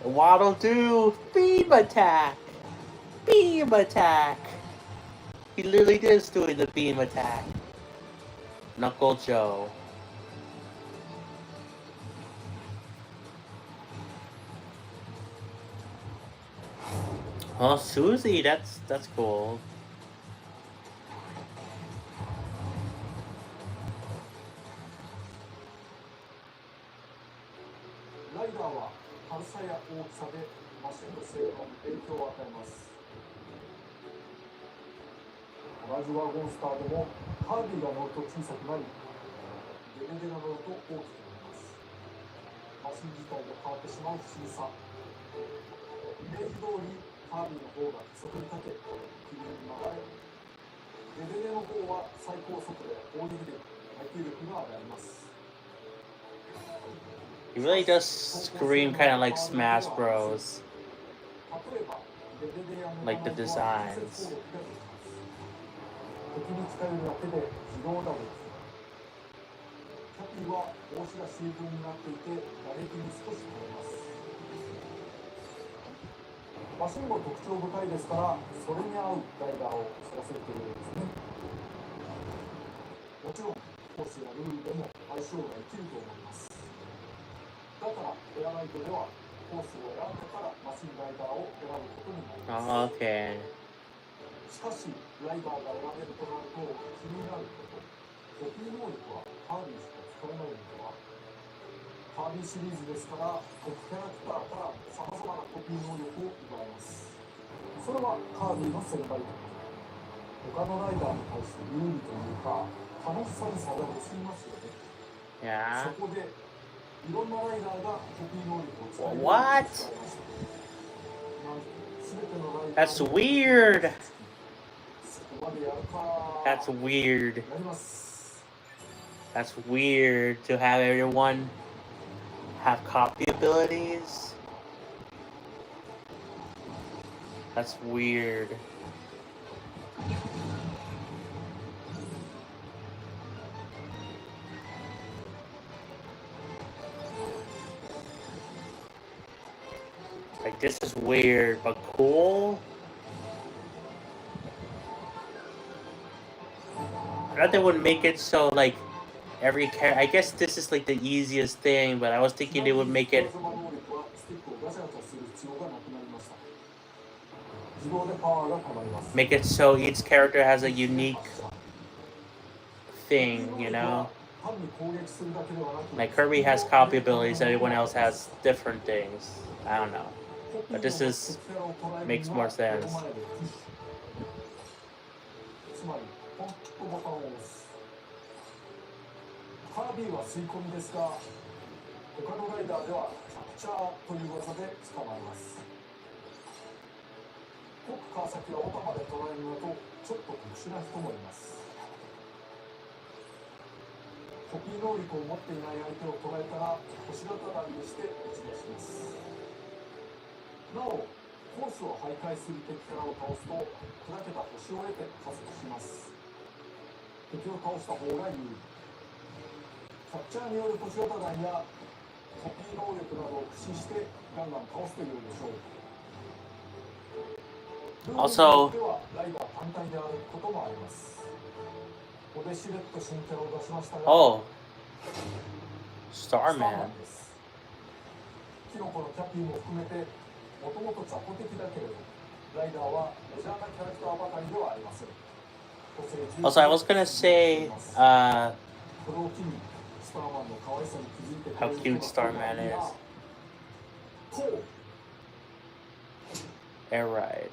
Waddle do! Beam attack! Beam attack! He literally is doing the beam attack. Knuckle Joe. Oh, Susie, that's cool.
ライダーは軽さや大きさでマシンの性能に影響を与えます。同じワゴンスターでもカービィが乗ると小さくなり、デレデが乗ると大きくなります。マシン自体が変わってしまう不思議さ。イメージ通りカービィの方が加速にかけ、首に曲がれ、デレデの方は最高速で大力で耐久力が上がります。
He really does scream kind of like Smash Bros. Like the designs.
敵に近寄るだけで自動打撃。キャピーは帽子がシールドになっていて打撃に少し耐えます。マシンも特徴深いですから、それに合うライダーを育てているんですね。もちろん、コースやルールでも相性が生きると思います。だから、エアライトではコースを選んでからマシンライダーを選ぶことになります。
Okay.
しかし、ライダーが選べるとなると気になること。コピー能力はカービィしか使えないのでは。カービィシリーズですから、各キャラクターからさまざまなコピー能力を奪えます。それはカービィの先輩的。他のライダーに対して有利というか、楽しさに差が出すぎますよね。
Yeah.
そこで、いろんなライダーがコピー能力を使えるように
What? That's weird. That's weird. That's weird to have everyone have copy abilities. That's weird. Like, this is weird, but cool. I thought they would make it so, like, every character. I guess this is like the easiest thing, but I was thinking they would make it so each character has a unique thing, you know? Like Kirby has copy abilities, everyone else has different things. I don't know. But this makes more sense.
カービィは吸い込みですが、他のライダーではキャプチャーという技で捕まえます。コック川崎はオタまで捉えるのとちょっと特殊な人もいます。コピー能力を持っていない相手を捉えたら星型弾にして打ち出します。なお、コースを徘徊する敵キャラを倒すと砕けた星を得て加速します。敵を倒した方が有利。キャプチャーによる星型弾やコピー能力などを駆使してガンガン倒すというでしょう。
Also,
ではライダー単体であることもあります。ここでしれっと新キャラを出しましたが、
Starman。
キノコのキャピーも含めてもともと雑魚的だけれど、ライダーはメジャーなキャラクターばかりではありません。
Also, I was gonna say, how cute Starman is. Air ride.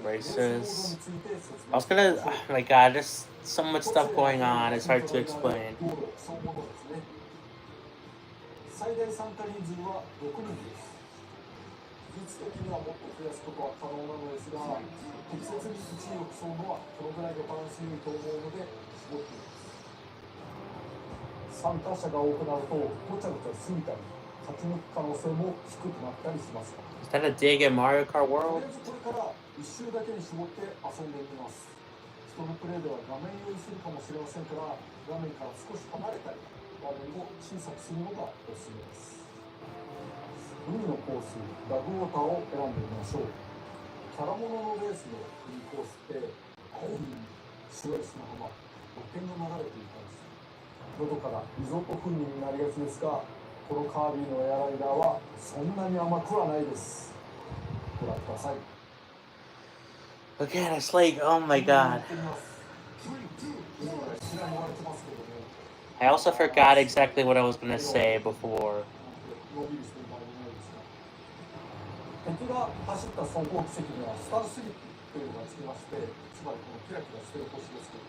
Races. I was gonna. Oh my god, there's so much stuff going on. It's hard to explain.
最大参加人数は6人です。技術的にはもっと増やすことは可能なのですが、適切に1位を競うのはこのぐらいがバランス良いと思うので絞っています。参加者が多くなるとごちゃごちゃしすぎたり、勝ち抜く可能性も低くなったりします。
Is that a dig at Mario Kart World?
とりあえずこれから1周だけに絞って遊んでみます。人のプレイでは画面用意するかもしれませんから、画面から少し離れたり、画面を小さくするのがおすすめです。海のコース、ラグウォーターを選んでみましょう。キャラモノのレースの海コースって青い白い砂浜、露天が流れていたんです。喉からリゾート風味になりがちですが、このカービィのエアライダーはそんなに甘くはないです。ご覧ください。
Again, it's like, oh my god. I also forgot exactly what I was gonna say before.
敵が走った走行軌跡にはスタースリップというのがつきまして、つまりこのキラキラしている星ですけど、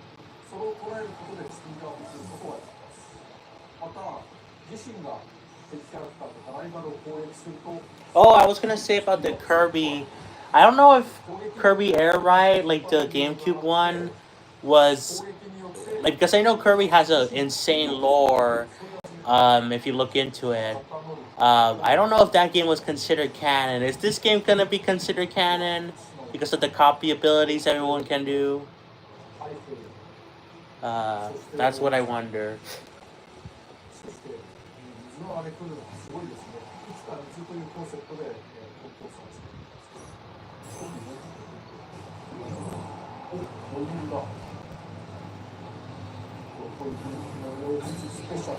それを捉えることでスピードアップすることができます。また、自身が敵キャラクターとかライバルを攻撃すると、
Oh, I was gonna say about the Kirby. I don't know if Kirby Air Ride, like the GameCube one, was like, because I know Kirby has an insane lore. If you look into it, I don't know if that game was considered canon. Is this game gonna be considered canon because of the copy abilities everyone can do? That's what I wonder.
そして水の荒れ来るのがすごいですね。いつか水というコンセプトでコンポーズされています。お、余裕だ。これの両日スペシャル。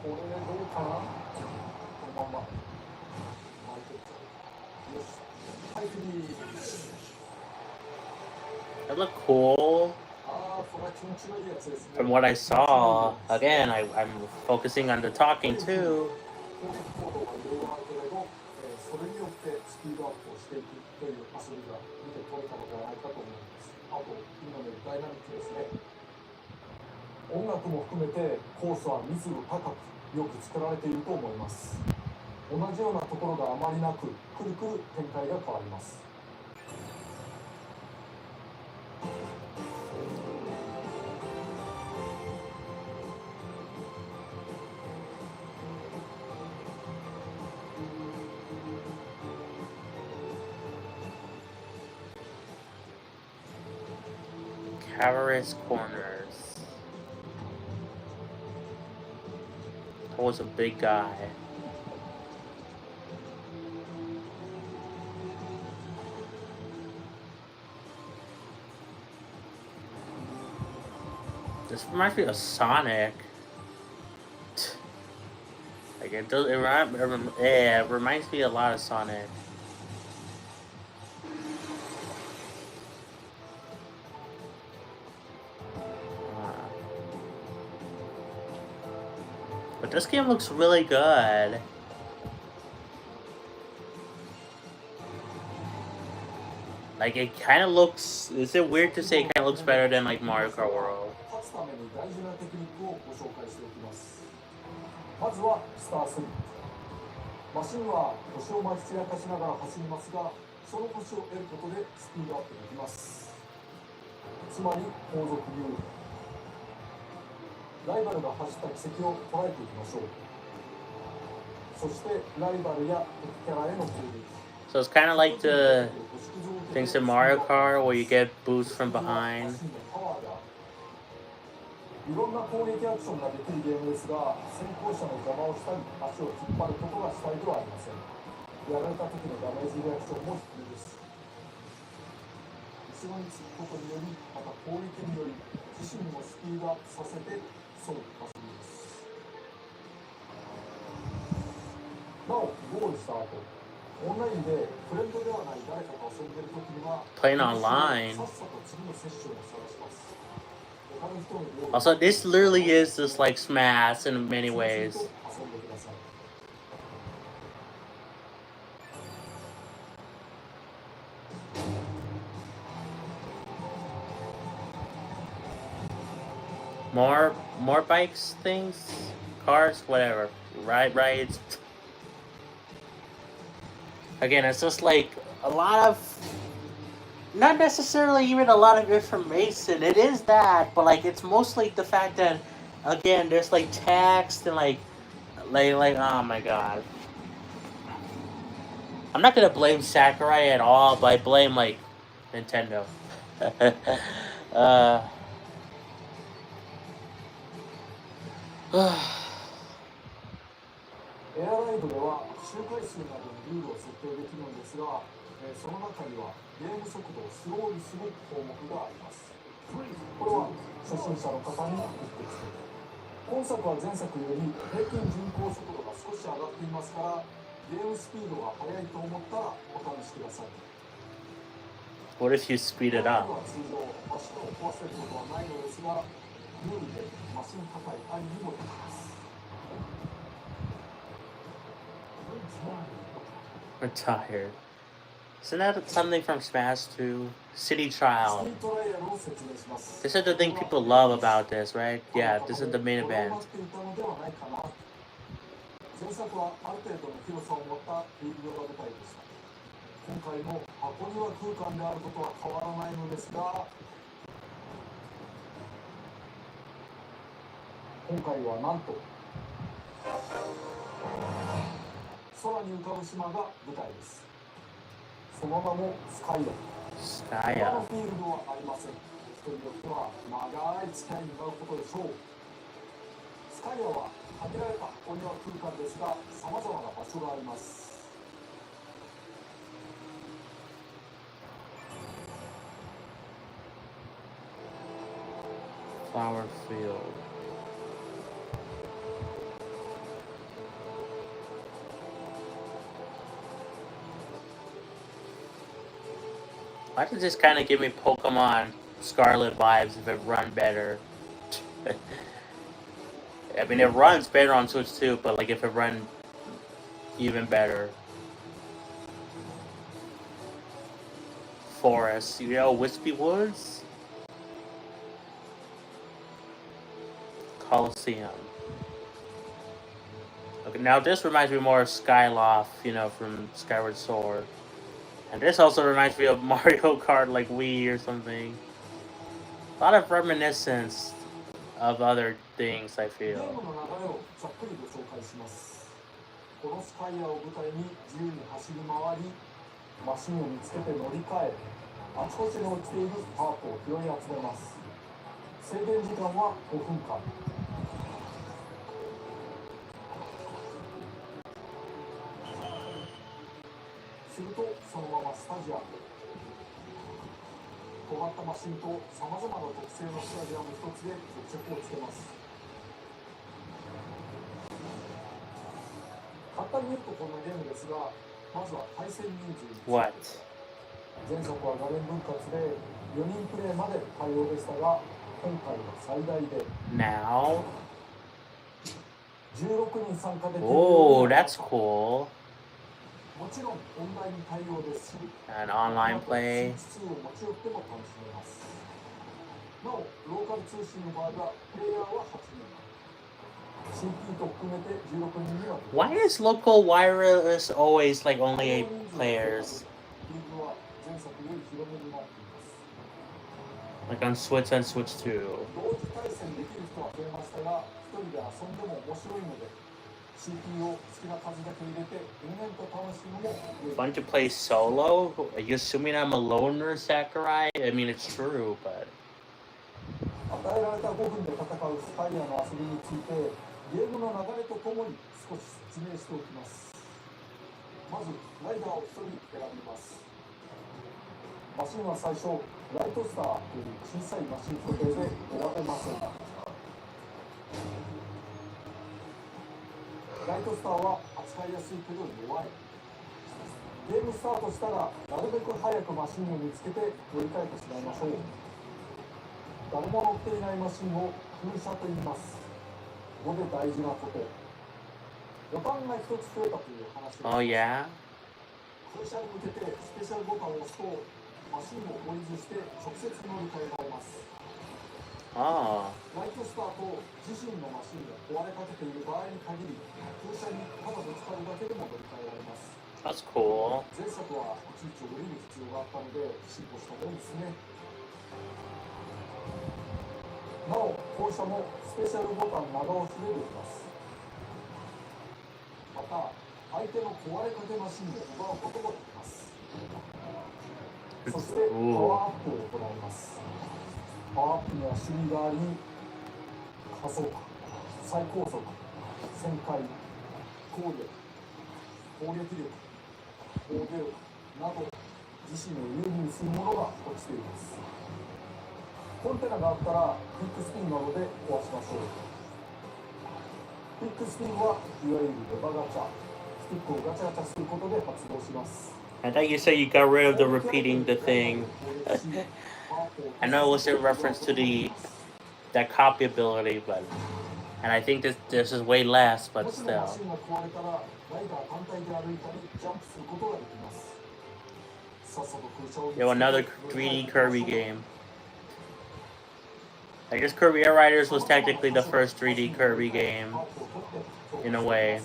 これどうかな？このまま巻いて。よし。はい、フリー。
That looked cool. From what I saw, again, I'm focusing on the talking too.
同じようなところがあまりなく、くるくる展開が変わります。
Cavernous corners. That was a big guy. This reminds me of Sonic. Like it does. It reminds me a lot of Sonic. But this game looks really good. Like it kind of looks. Is it weird to say it kind of looks better than like Mario Kart World?
まずはスタースリップ。マシンは星をまき散らかしながら走りますが、その星を得ることでスピードアップできます。つまり後続有利。ライバルが走った軌跡を捉えていきましょう。そしてライバルや敵キャラへの攻撃。
So it's kind of like the things in Mario Kart where you get boosts from behind.
いろんな攻撃アクションができるゲームですが、先行者の邪魔をしたり、足を引っ張ることがしたいではありません。やられた時のダメージリアクションも低いです。後ろにつくことにより、また攻撃により、自身もスピードアップさせて、そう走ります。なお、ゴールした後、オンラインでフレンドではない誰かと遊んでいる時には、
Playing online.
さっさと次のセッションを探します。
Also, this literally is just like Smash in many ways. More bikes, things, cars, whatever. Rides. Again, it's just like a lot of, not necessarily even a lot of information. It is that, but like it's mostly the fact that, again, there's like text and like oh my god. I'm not gonna blame Sakurai at all, but I blame like Nintendo.
エアライドでは周回数などにルールを設定できるのですが、その中にはゲーム速度をスローにする項目があります。これは初心者の方にうってつけ。今作は前作より平均巡航速度が少し上がっていますから、ゲームスピードが速いと思ったらお試しください。
What if you speed it up?
通常マシンを壊せることはないのですが、ルールでマシン破壊ありにもできます。
Retired. Isn't that something from Smash 2? City Trial. This is the thing people love about this, right? Yeah, this is the main event. 前作はある程度の広さを持ったフィールドが舞台でした。今回も箱庭空間であることは変わらないのですが、今回はなんと空に浮かぶ島が舞台です。その名もスカイア。他のフィールドはありません。人によっては長い付き合いになることでしょう。スカイアは限られた箱庭空間ですが、さまざまな場所があります。Flower field. Why does this kind of give me Pokemon Scarlet vibes if it run better? I mean, it runs better on Switch 2, but like if it run even better. Forest, you know, Wispy Woods? Coliseum. Okay, now this reminds me more of Skyloft, from Skyward Sword. And this also reminds me of Mario Kart, like Wii or something. A lot of reminiscence of other things, I
ゲーム
feel.
の流れをざっくりご紹介します。このスカイヤーを舞台に自由に走り回り、マシンを見つけて乗り換え、あちこちに落ちているパートを拾い集めます。制限時間は5分間。するとそのままスタジアム、尖ったマシンとさまざまな特性のスタジアム一つで決着をつけます。簡単に言うとこんなゲームですが、まずは対戦人数について。
What?
前作は画面分割で4人プレイまで対応でしたが、今回は最大で
Now?
16人参加できる。
Oh, that's cool.
もちろんオンライン対応ですし、
An online play.
スイッチ2を持ち寄っても楽しめます。なお、ローカル通信の場合はプレイヤーは8人、 CP と含めて16人には。
Why is local wireless always like only 8 players?
リーグは前作より広めになっています。
Like on Switch and Switch 2.
同時対戦できる人は増えましたが、一人で遊んでも面白いので、CP を好きな数だけ入れて延々と楽しむのも良い。
Fun to play solo? Are you assuming I'm a loner, Sakurai? I mean, it's true, but...
与えられた5分で戦うスカイヤーの遊びについて、ゲームの流れとともに少し説明しておきます。まずライダーを1人選びます。マシンは最初ライトスターという小さいマシン固定で選べません。ライトスターは扱いやすいけど弱い。ゲームスタートしたらなるべく早くマシンを見つけて乗り換えてしまいましょう。誰も乗っていないマシンを空車と言います。ここで大事なこと、ボタンが1つ増えたという話です。
Oh, yeah?
空車に向けてスペシャルボタンを押すとマシンを降りずして直接乗り換えられます。
Oh.
ライトスターと自身のマシンが壊れかけている場合に限り、空車にただぶつかるだけでも乗り換えられます。
That's cool.
前作はいちいち降りる必要があったので進歩したものですね。なお、降車もスペシャルボタン長押しでできます。また、相手の壊れかけマシンを奪うこともできます。そしてパワーアップを行います。パワーアップには種類があり、加速、最高速、旋回、攻撃、攻撃力、防御力など自身を有利にするものが落ちています。コンテナがあったらピックスピンなどで壊しましょう。ピックスピンはいわゆるレバガチャ、スティックをガチャガチャすることで発動します。
I thought you said you got rid of the repeating the thing. I know it was in reference to that copy ability, but and I think this is way less, but still. Yo, another 3D Kirby game. I guess Kirby Air Riders was technically the first 3D Kirby game, in a way.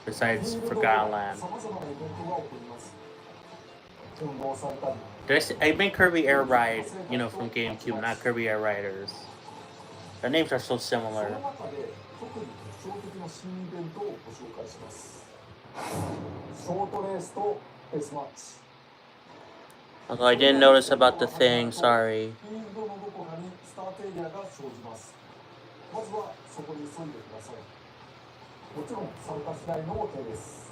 Besides Forgotten Land. I meant Kirby Air Ride, from GameCube, not Kirby Air Riders. Their names are so similar. Although I didn't notice about the thing, sorry.
もちろん参加しないのも手です。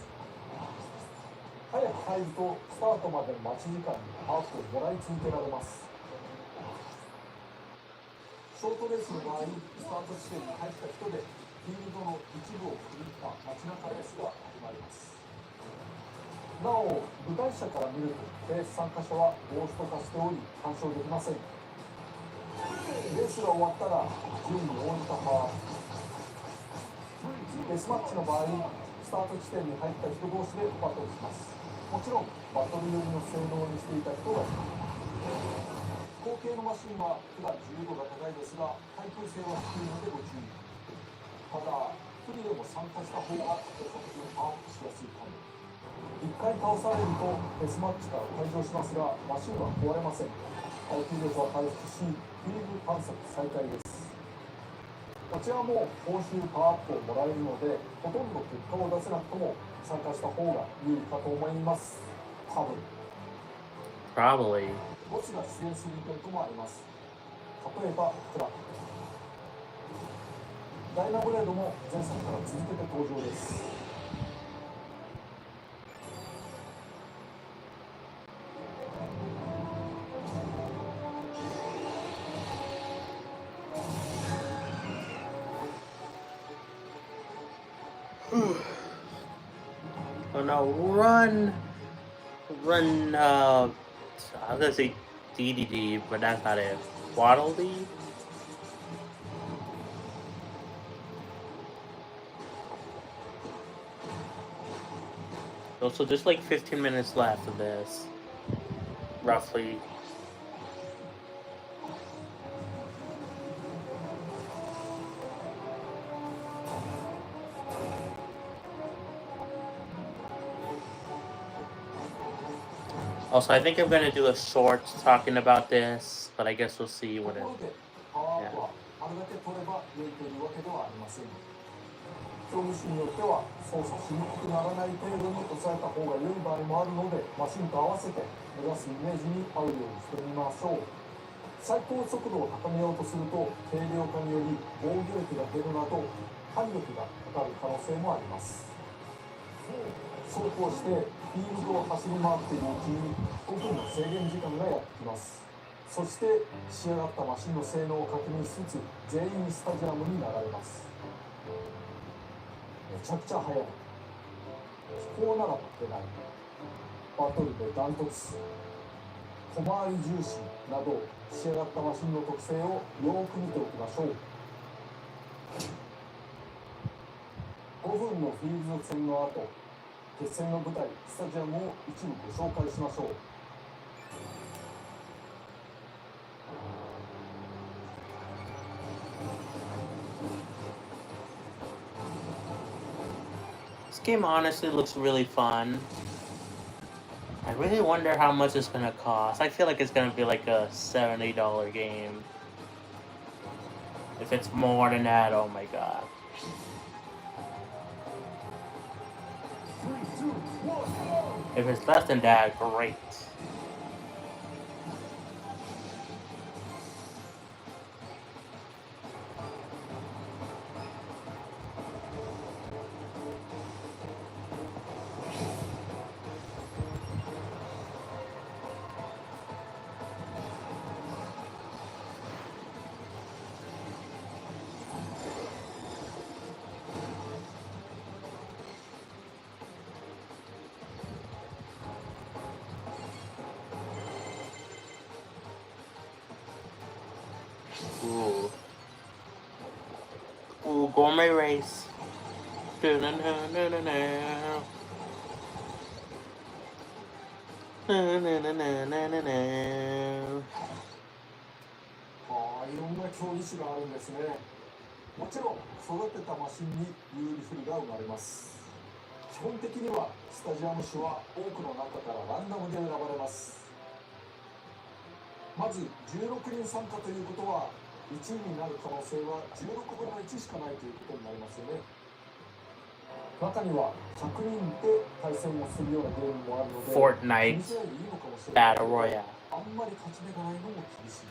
早く入るとスタートまでの待ち時間にパーツをもらい続けられます。ショートレースの場合、スタート地点に入った人でフィールドの一部を区切った街中レースが始まります。なお、舞台下から見るとレース参加者はゴースト化しており干渉できません。レースが終わったら順位に応じたパワーデスマッチの場合、スタート地点に入った人同士でバトルします。もちろん、バトル寄りの性能にしていた人がいます。後継のマシンは普段自由度が高いですが、耐久性は低いのでご注意。ただ不利でも参加した方が比較的にパワーアップしやすいかも。1回倒されるとデスマッチから退場しますが、マシンは壊れません。耐久力は回復し、フィールド探索再開です。こちらも報酬パワーアップをもらえるので、ほとんど結果を出せなくとも参加した方が有利かと思います。多分。
Probably.
ボスが出演するイベントもあります。例えばクラック。ダイナブレードも前作から続けて登場です。
Oh no, run! Run, I was gonna say DDD, but that's not it. Waddle Dee? So just like 15 minutes left of this. Roughly. Also, I think I'm gonna do a short talking about this, but I guess we'll see what it. Yeah.
競技種によっては操作しにくくならない程度に抑えた方が良い場合もあるので、マシンと合わせて目指すイメージに合うようにしてみましょう。最高速度を高めようとすると軽量化により防御力が減るなど反力がかかる可能性もあります。そうこうしてフィールドを走り回っているうちに5分の制限時間がやってきます。そして仕上がったマシンの性能を確認しつつ全員スタジアムに流れます。めちゃくちゃ速い。飛行なら負けない。バトルでダントツ。小回り重視など仕上がったマシンの特性をよく見ておきましょう。5分のフィールド戦の後、決戦の舞台スタジアムを一部ご紹介しましょう。
This game honestly looks really fun. I really wonder how much it's gonna cost. I feel like it's gonna be like a $70 game. If it's more than that, oh my god. If it's less than that, great. Ooh. Ooh, gourmet race.
いろんな競技種があるんですね。もちろん育てたマシンに有利不利が生まれます。基本的にはスタジアム種は多くの中からランダムで選ばれます。まず16人参加ということは1位になる可能性は16分の1しかないということになりますよね。中には100人で対戦をするようなゲームもあるので、
Fortnite Battle Royale.
あんまり勝ち目がないのも厳しい。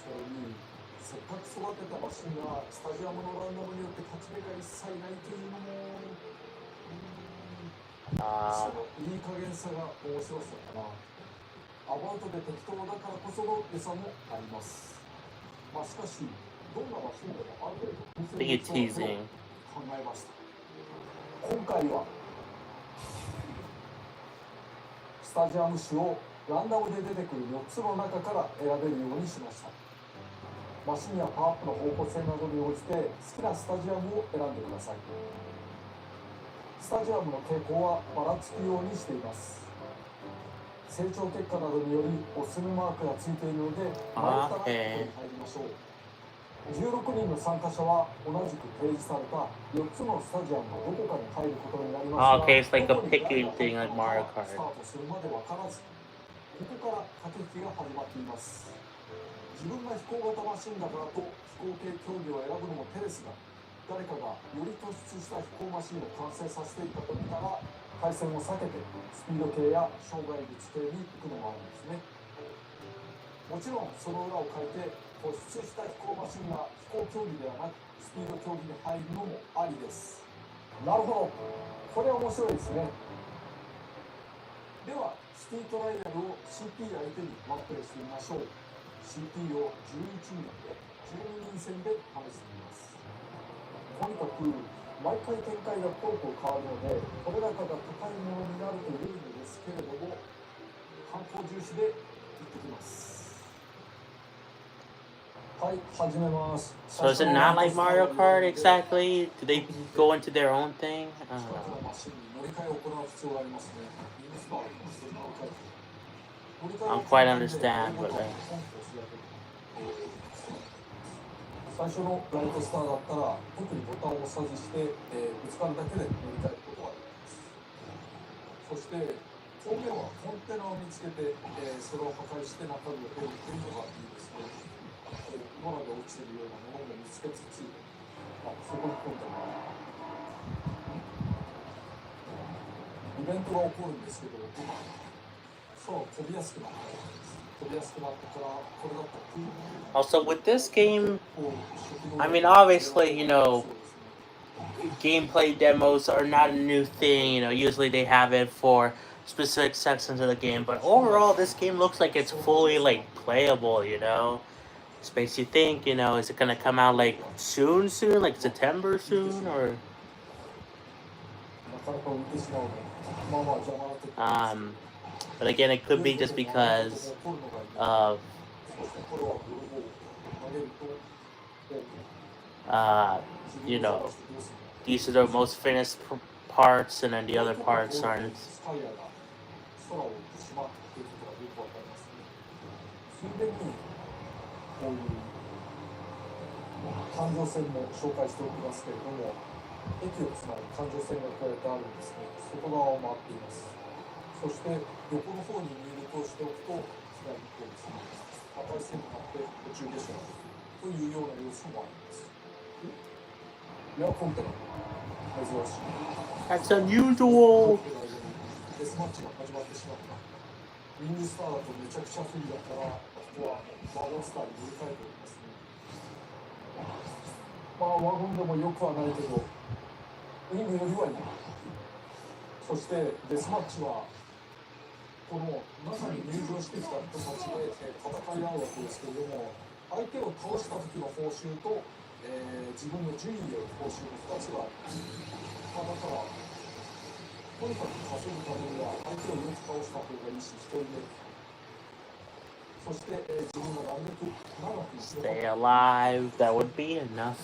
それにせっかく育てたマシンがスタジアムのランダムによって勝ち目が一切ないというのも、そのいい加減さが面白さかな。アバウトで適当だからこその良さもあります。まあしかしどんなマシンでもある程度考えました。今回はスタジアム種をランダムで出てくる4つの中から選べるようにしました。マシンやパワーアップの方向性などに応じて好きなスタジアムを選んでください。スタジアムの傾向はばらつくようにしています。成長結果などによりおすすめマークがついているので迷ったらここに入りましょう。16人の参加者は同じく提示された4つのスタジアムのどこかに入ることになりますが、
Okay, it's like a
どこに誰
picking
が
thing
入
like
るの
Mario
かス
Kart.
タートするまで分からず、ここから駆け引きが始まっています。自分が飛行型マシンだからと飛行系競技を選ぶのも手ですが、誰かがより突出した飛行マシンを完成させていった時から対戦を避けてスピード系や障害物系に行くのもあるんですね。もちろんその裏を書いて突出した飛行マシンが飛行競技ではなくスピード競技に入るのもありです。なるほど、これは面白いですね。ではシティトライアルを CP 相手にワンプレイしてみましょう。 CP を11人で12人戦で試してみます。とにかく毎回展開がポロポロ変わるので、これらが高いものになるというのですけれども、観光重視で行ってきます。はい、始めます。
So is it not like Mario Kart exactly? Do they go into their own thing? I don't know. I don't quite understand, but
最初のライトスターだったら特にボタンを押さずして、ぶつかるだけで乗り換えることができます。そして表面はコンテナを見つけて、それを破壊して中身を得るというのがいいですね。今まで落ちているようなものも見つけつつ、そこにコンテナイベントが起こるんですけど、そう飛びやすくなったんです。
also with this game, I mean, obviously, gameplay demos are not a new thing. Usually they have it for specific sections of the game, but overall, this game looks like it's fully like playable. This makes you think. Is it gonna come out like soon, like September soon, or? But again, it could be just because of these are the most finished parts, and then the other parts aren't.
環状線も紹介しておきますけれども、駅をつなぐ環状線がこうやってあるんですね。外側を回っています。そして横の方に入力をしておくと左にこうですね、赤い線になって途中下車というような様子もあります。いや、コンテナ珍しい。
That's unusual.
デスマッチが始まってしまった。ウィングスターだとめちゃくちゃ不利だから、ここはワゴンスターに乗り換えておりますね。ワゴンでもよくはないけど、ウィングよりはいい。そしてデスマッチはこの中に入場してきた人たちで戦い合うわけですけれども、相手を倒した時の報酬と、自分の順位による報酬の2つがあります。だからとにかく稼ぐためには相手をよく倒した方がいいし、1人目。そして、自分がなるべく長く
Stay alive. That would be enough.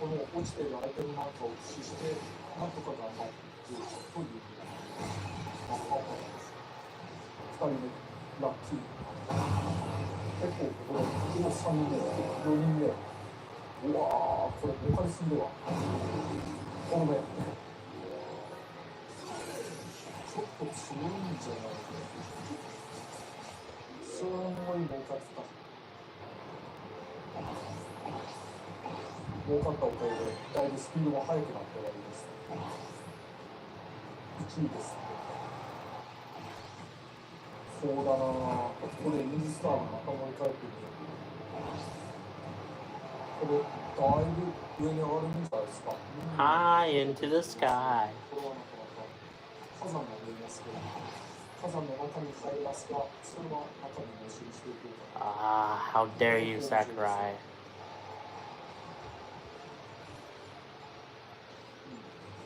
この落ちているアイテムなんかを駆使してなんとか頑張っていくという。2人目、ラッキー。結構これ、3人目、4人目。うわー、これ、儲かりすぎでは。この目。ちょっと強いんじゃないか。すごい儲かった。儲かったおかげで、だいぶスピードが速くなっております。1位です。そうだなぁ、これ、インスターの仲間に帰ってみる。これ、だいぶ上に上がるんじゃないですか。
High into the sky.
これはなかなか火山が見えますけど、火山の中に入りますが、それは中に練習していこうかな。
How dare you, Sakurai.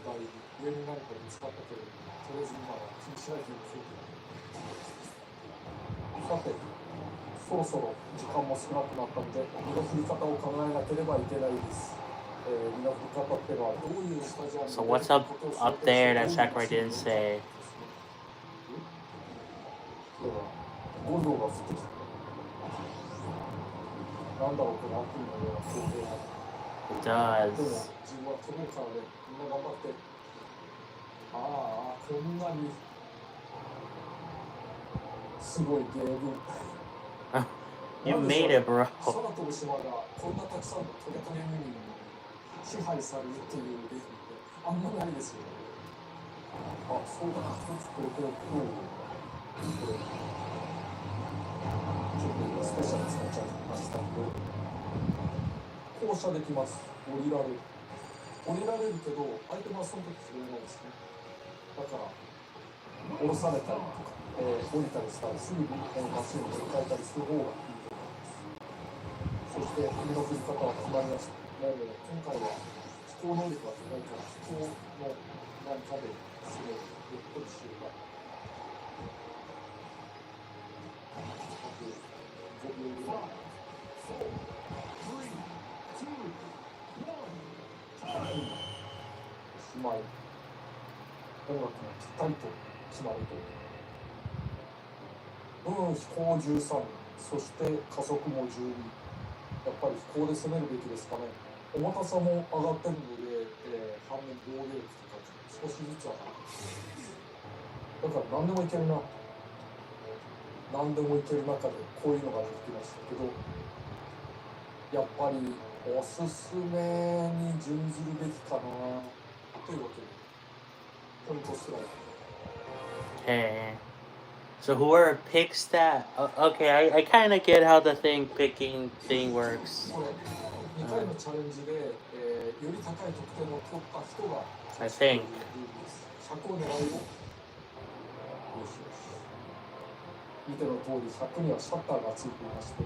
だいぶ上に何か見つかったけれども、とりあえず今は気にしないでいきましょう。さて、そろそろ時間も少なくなったので、身の振り方を考えなければいけないです。身の振り方ってのはどういうスタジアムで
So what's up there that Sakurai didn't say?
では、ゴルドが降ってきた。なんだろう、この悪意のような光景が。
It
でも
does.
自分は飛べるからね、みんな頑張って。ああ、こんなにすごいゲーム。
You made it, bro.
空飛ぶ島がこんなたくさんのトゲトゲミミに支配されるっていうゲームってあんまないですよね。あ、そうだな、これこれちょっと今スペシャル使っちゃいましたけど、降車できます。降りられるけど相手はその時拾えないですね。だから降ろされたりとか、降りたりしたらすぐにマシンを変えたりする方がいいと思います。そして首の振り方は決まりました。もう今回は飛行能力が高いから飛行の何かですごいゆっくりしようか。5秒ぐらい。しまい。音楽がぴったりと決まると。飛行13、そして加速も12。やっぱり飛行で攻めるべきですかね。重たさも上がってるので、反面防御力とか少しずつ上がる。だから何でもいけるな。何でもいける中でこういうのが出てきましたけど、やっぱりおすすめに準ずるべきかなというわけで、ポイントストライク。
Okay. So whoever picks that, okay, I kind of get how the picking thing works.
これ2回のチャレンジで、より高い得点を取った人が
I think.
100を狙うよ。よしよし。見ての通り100にはシャッターがついていまして、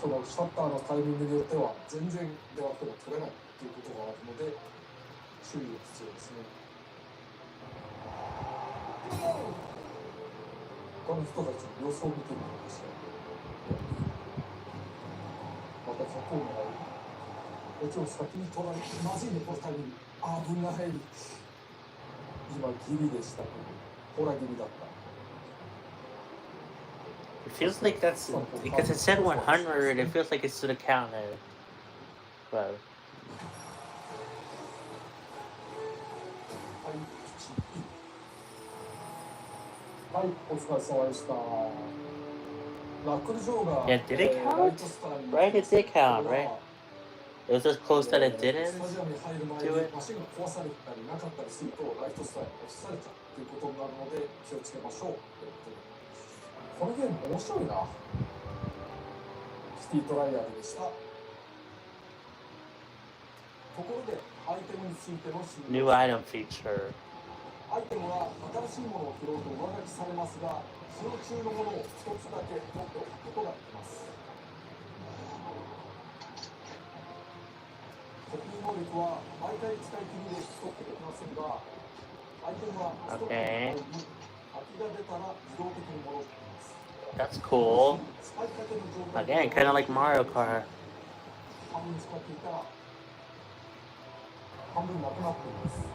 そのシャッターのタイミングによっては全然ではっても取れないということがあるので注意が必要ですね。他の人たちの様子を見てみました。また100を狙う。もちろん先に取られてまずいね、このタイミング。危ない。今ギリでしたけど、ほらギリだった。
It feels like that's because it said 100. It feels like it's to the counter. But
はい、お疲れ様でした。ナックルジョーが
yeah, did it count? Right, it did count, right? It was just close that it didn't
スタジアムに入る前
do
に
it.
マシンが壊されたりなかったりするとライトスタイルに落とされちゃうということになるので気をつけましょう。このゲーム面白いな。シティトライアルでした。ところでアイテムについての新
New item feature.
アイテムは新しいものを拾うと上書きされますが、使用中のものを一つだけ取っておくことができます。コピー能力は毎回使い切りでストックできませんが、アイテムはストックの代わりに空きが出たら自動的に戻ってきます。
That's cool.
使いかけの状態
Again, kind of like Mario Kart.
半分使っていたら半分なくなっています。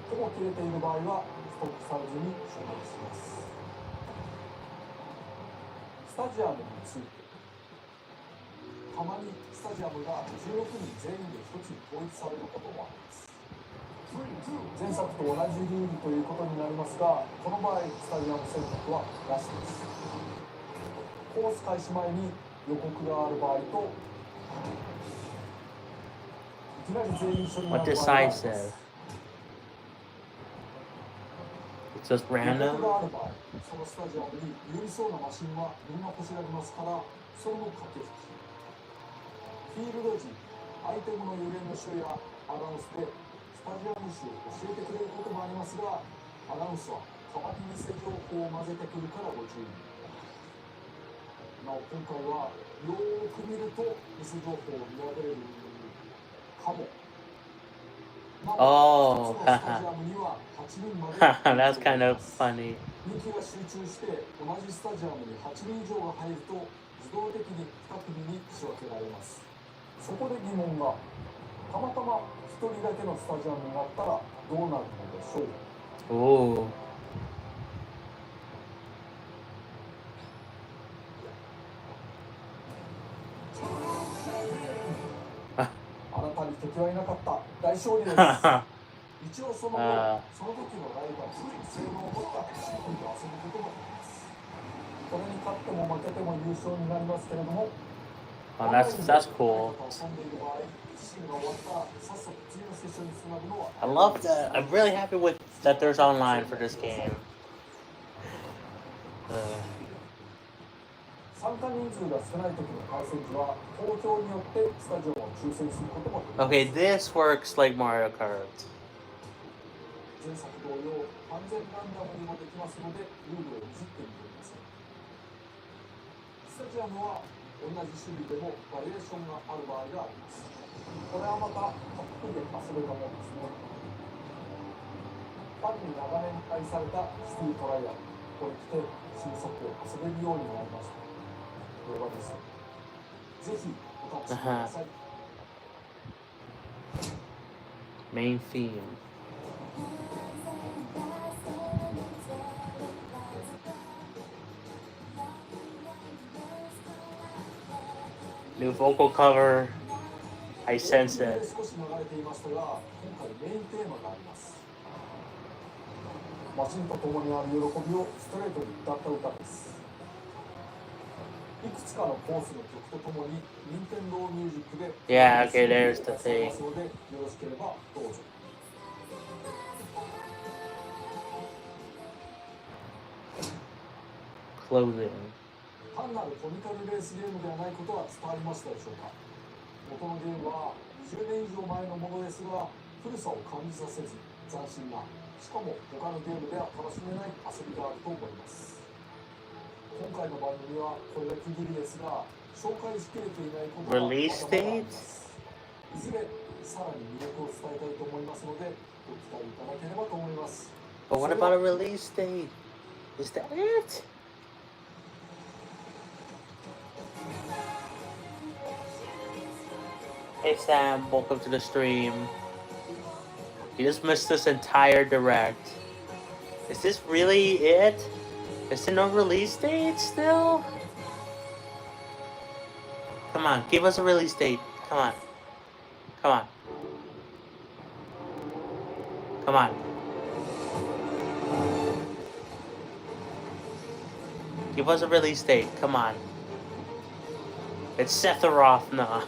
ほぼ切れている場合はストックされずに処分します。スタジアムについて、たまにスタジアムが16人全員で1つに統一されることもあります。前作と同じルールということになりますが、この場合スタジアム選択はなしです。コース開始前に予告がある場合と、いきなり全員処理があ
What
る場合
the
があり
sign
ます。
says? It's just
予告
random.
がある場合、そのスタジアムに有利そうなマシンはみんな欲しがりますから、それも駆け引き。フィールド時、アイテムの揺れの種やアナウンスでスタジアム種を教えてくれることもありますが、アナウンスはカバディ偽情報を混ぜてくるからご注意。なお今回はよーく見ると偽情報を見破れるかも。
Oh,
スタジアムには8人まで
that's kind of funny.
人気が集中して同じスタジアムに8人以上が入ると自動的に2組に仕分けられます。そこで疑問が、たまたま1人だけのスタジアムになったらどうなるのでしょう。
Ooh.
こ敵はいなかった。大勝利です。一応その後、その時のライバルに性能を持ったシーンと遊ぶこともできます。これに勝っても負けても優勝になりますけれども、
that's cool. I love that. I'm really happy with that there's online for this game. Okay, this works like Mario Kart.
前作同様、完全ランダムにもできますので、ルールをいじってみてください。スタジアムは同じ種類でもバリエーションがある場合があります。これはまたたっぷりで遊べたものですね。ファンに長年愛されたシティトライアル、これ来て新速で遊べるようになりました。これはですね、ぜひお試しください。
Main theme. New vocal cover. I sense it.
少し流れていましたが、今回メインテーマがあります。マシンと共にある喜びをストレートに歌った歌です。いくつかのコースの曲とともに、任天堂ミュージックで
Yeah, okay, there's the thing.
ので、よろしければどうぞ。
Clothing.
単なるコミカルレースゲームではないことは伝わりましたでしょうか。元のゲームは20年以上前のものですが、古さを感じさせず斬新な、しかも他のゲームでは楽しめない遊びがあると思います。今回の番組はこれで区切りですが、紹介しきれていないことがまだまだあります。いずれさらに魅力を伝えたいと思いますので、ご期待いただければと思います。
But what about a release date? Is that it? Hey Sam, welcome to the stream. You just missed this entire direct. Is this really it? Is there no release date still? Come on, give us a release date. Come on. Come on. Come on. Give us a release date. Come on. It's Sephiroth, nah.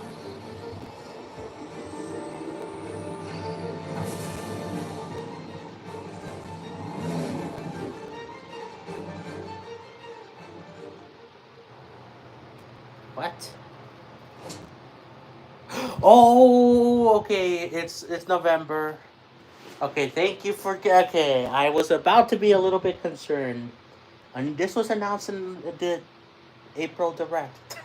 What? Oh, okay. It's November. Okay, thank you for. Okay, I was about to be a little bit concerned. And this was announced in the April Direct.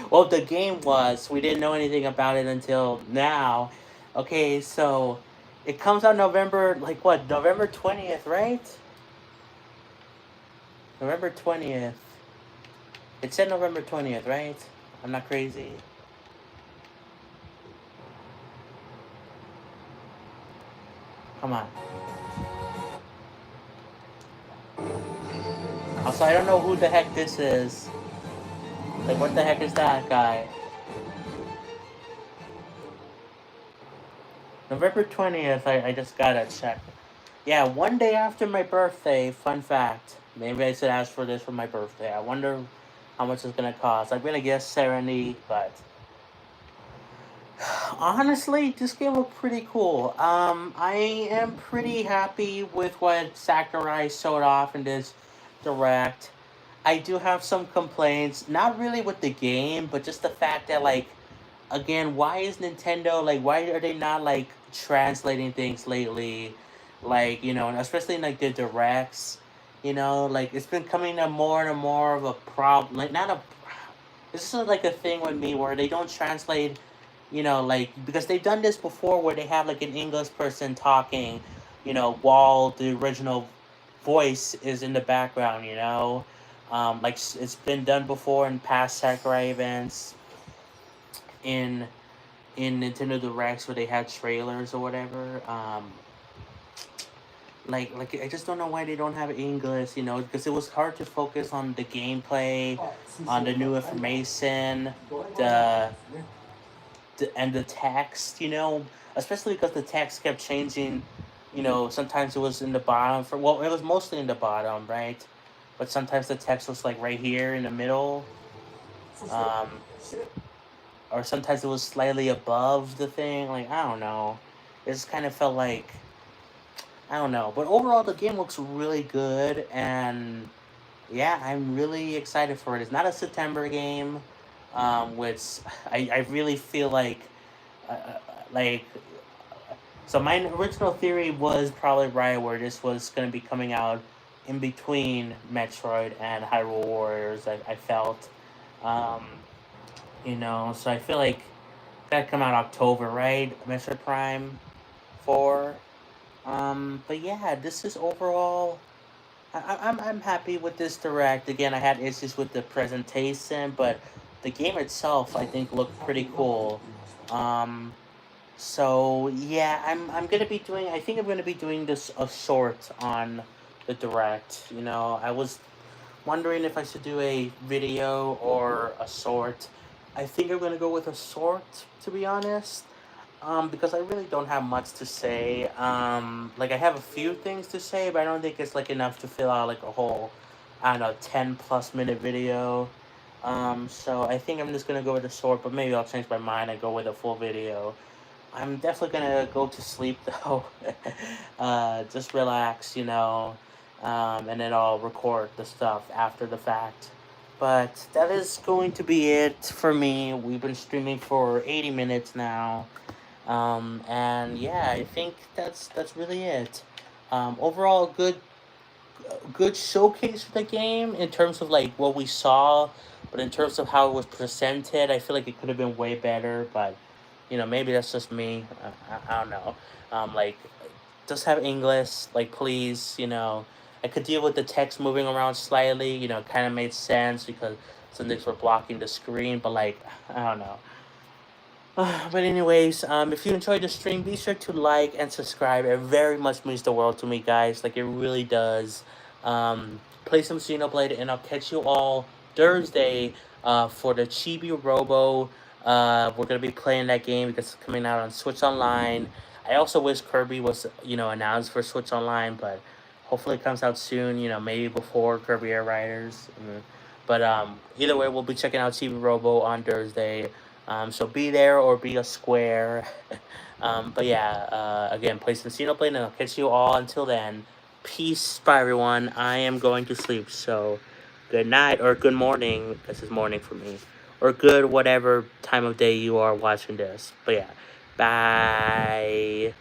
Well, the game was. We didn't know anything about it until now. Okay, so it comes out November, like what? November 20th, right? November 20th. It said November 20th, right? I'm not crazy. Come on. Also, I don't know who the heck this is. Like, what the heck is that guy? November 20th, I just gotta check. Yeah, one day after my birthday, fun fact. Maybe I should ask for this for my birthday. I wonder how much it's gonna cost. I'm gonna guess 70, but honestly, this game looked pretty cool. I am pretty happy with what Sakurai showed off in this direct. I do have some complaints, not really with the game, but just the fact that, like, again, why is Nintendo, like, why are they not, like, translating things lately? Like, you know, and especially in, like, the directs, you know, like, it's been coming to more and more of a problem, like, not a, this is, like, a thing with me where they don't translate, you know, like, because they've done this before where they have, like, an English person talking, you know, while the original voice is in the background, you know? Like, it's been done before in past Sakurai events, in Nintendo Directs where they had trailers or whatever. Like I just don't know why they don't have English, you know, because it was hard to focus on the gameplay, on the new information, and the text, especially because the text kept changing. Sometimes it was in the bottom it was mostly in the bottom, right? But sometimes the text was like right here in the middle,
そして
um, or sometimes it was slightly above the thing. Like, I don't know. It just kind of felt like, I don't know. But overall, the game looks really good, and yeah, I'm really excited for it. It's not a September game, which I really feel like. So my original theory was probably right, where this was going to be coming out in between Metroid and Hyrule Warriors. I felt, um, so I feel like that come out October, right? Metroid Prime 4. But yeah, this is overall. I'm happy with this direct. Again, I had issues with the presentation, but the game itself I think looked pretty cool. Um, so yeah, I'm gonna be doing. I think I'm gonna be doing this a short on the direct. I was wondering if I should do a video or a short. I think I'm gonna go with a short, to be honest. Because I really don't have much to say. Like I have a few things to say, but I don't think it's like enough to fill out like a whole, I don't know, 10+ minute video. So I think I'm just gonna go with a short, but maybe I'll change my mind and go with a full video. I'm definitely gonna go to sleep though. Just relax, and then I'll record the stuff after the fact. But that is going to be it for me. We've been streaming for 80 minutes now. And yeah, I think that's really it. Overall, good showcase for the game in terms of like what we saw, but in terms of how it was presented, I feel like it could have been way better. But maybe that's just me. I don't know. Like, just have English, like, please. I could deal with the text moving around slightly. Kind of made sense because some things were blocking the screen. But like, I don't know. But anyways, if you enjoyed the stream, be sure to like and subscribe. It very much means the world to me, guys. Like, it really does. Play some Xenoblade, and I'll catch you all Thursday for the Chibi Robo. We're gonna be playing that game because it's coming out on Switch Online. I also wish Kirby was, announced for Switch Online, but hopefully it comes out soon. Maybe before Kirby Air Riders. But either way, we'll be checking out Chibi Robo on Thursday. So be there or be a square. But yeah, again, play some Xenoblade, and I'll catch you all until then. Peace, bye everyone. I am going to sleep, so good night or good morning. This is morning for me, or good whatever time of day you are watching this. But yeah, bye.